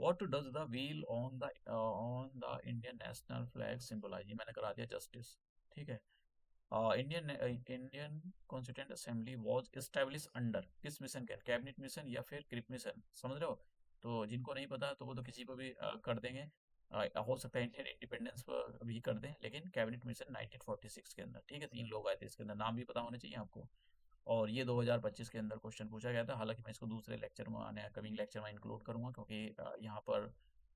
What does the wheel on the Indian national flag symbolize, ये मैंने करा दिया जस्टिस, ठीक है। Indian constituent assembly was establish under, किस मिशन के, कैबिनेट मिशन या फिर क्रिप मिशन, समझ रहे हो। तो जिनको नहीं पता तो वो तो किसी पर भी कर देंगे, हो सकता है इंडियन इंडिपेंडेंस पर भी कर दें, लेकिन कैबिनेट मिशन 1946 के अंदर, ठीक है। 3 लोग आए थे इसके अंदर, नाम भी पता होने चाहिए आपको। और ये 2025 के अंदर क्वेश्चन पूछा गया था, हालांकि मैं इसको दूसरे लेक्चर में आने कमिंग लेक्चर में इंक्लूड करूंगा, क्योंकि यहाँ पर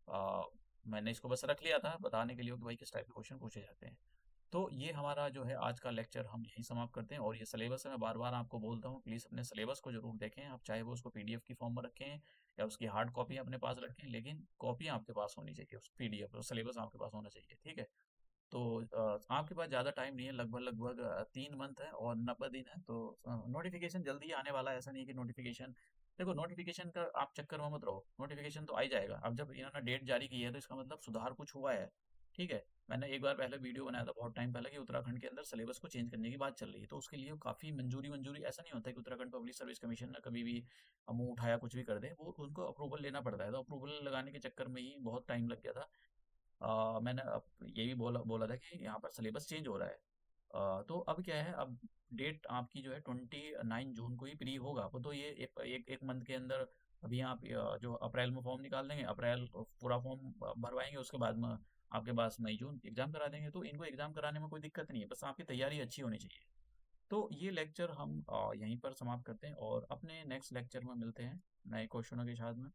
अ, मैंने इसको बस रख लिया था बताने के लिए कि भाई किस टाइप के क्वेश्चन पूछे जाते हैं। तो ये हमारा जो है आज का लेक्चर हम यहीं समाप्त करते हैं, और ये सिलेबस है, मैं बार बार आपको बोलता हूँ प्लीज़ अपने सिलेबस को जरूर देखें, आप चाहे वो उसको पीडीएफ की फॉर्म में रखें या उसकी हार्ड कॉपी अपने पास रखें, लेकिन कॉपी आपके पास होनी चाहिए, उस पीडीएफ सिलेबस आपके पास होना चाहिए, ठीक है। तो आपके पास ज़्यादा टाइम नहीं है, लगभग लगभग 3 मंथ है और 90 दिन है, तो नोटिफिकेशन जल्दी आने वाला है, ऐसा नहीं है कि नोटिफिकेशन, देखो नोटिफिकेशन का आप चक्कर में मत रहो, नोटिफिकेशन तो आ ही जाएगा। अब जब इन्होंने डेट जारी की है तो इसका मतलब सुधार कुछ हुआ है, ठीक है। मैंने एक बार पहले वीडियो बनाया था बहुत टाइम पहले कि उत्तराखंड के अंदर सिलेबस को चेंज करने की बात चल रही है, तो उसके लिए काफ़ी मंजूरी मंजूरी, ऐसा नहीं होता कि उत्तराखंड पब्लिक सर्विस कमीशन ने कभी भी मुंह उठाया कुछ भी कर दे, वो उनको अप्रूवल लेना पड़ता है, तो अप्रूवल लगाने के चक्कर में ही बहुत टाइम लग गया था। मैंने अब ये भी बोला बोला था कि यहाँ पर सिलेबस चेंज हो रहा है। तो अब क्या है, अब डेट आपकी जो है 29 जून को ही फ्री होगा, वो तो ये एक मंथ के अंदर, अभी आप जो अप्रैल में फॉर्म निकाल देंगे, अप्रैल को पूरा फॉर्म भरवाएंगे, उसके बाद में आपके पास मई जून एग्जाम करा देंगे, तो इनको एग्जाम कराने में कोई दिक्कत नहीं है, बस आपकी तैयारी अच्छी होनी चाहिए। तो ये लेक्चर हम यहीं पर समाप्त करते हैं, और अपने नेक्स्ट लेक्चर में मिलते हैं नए क्वेश्चनों के साथ में।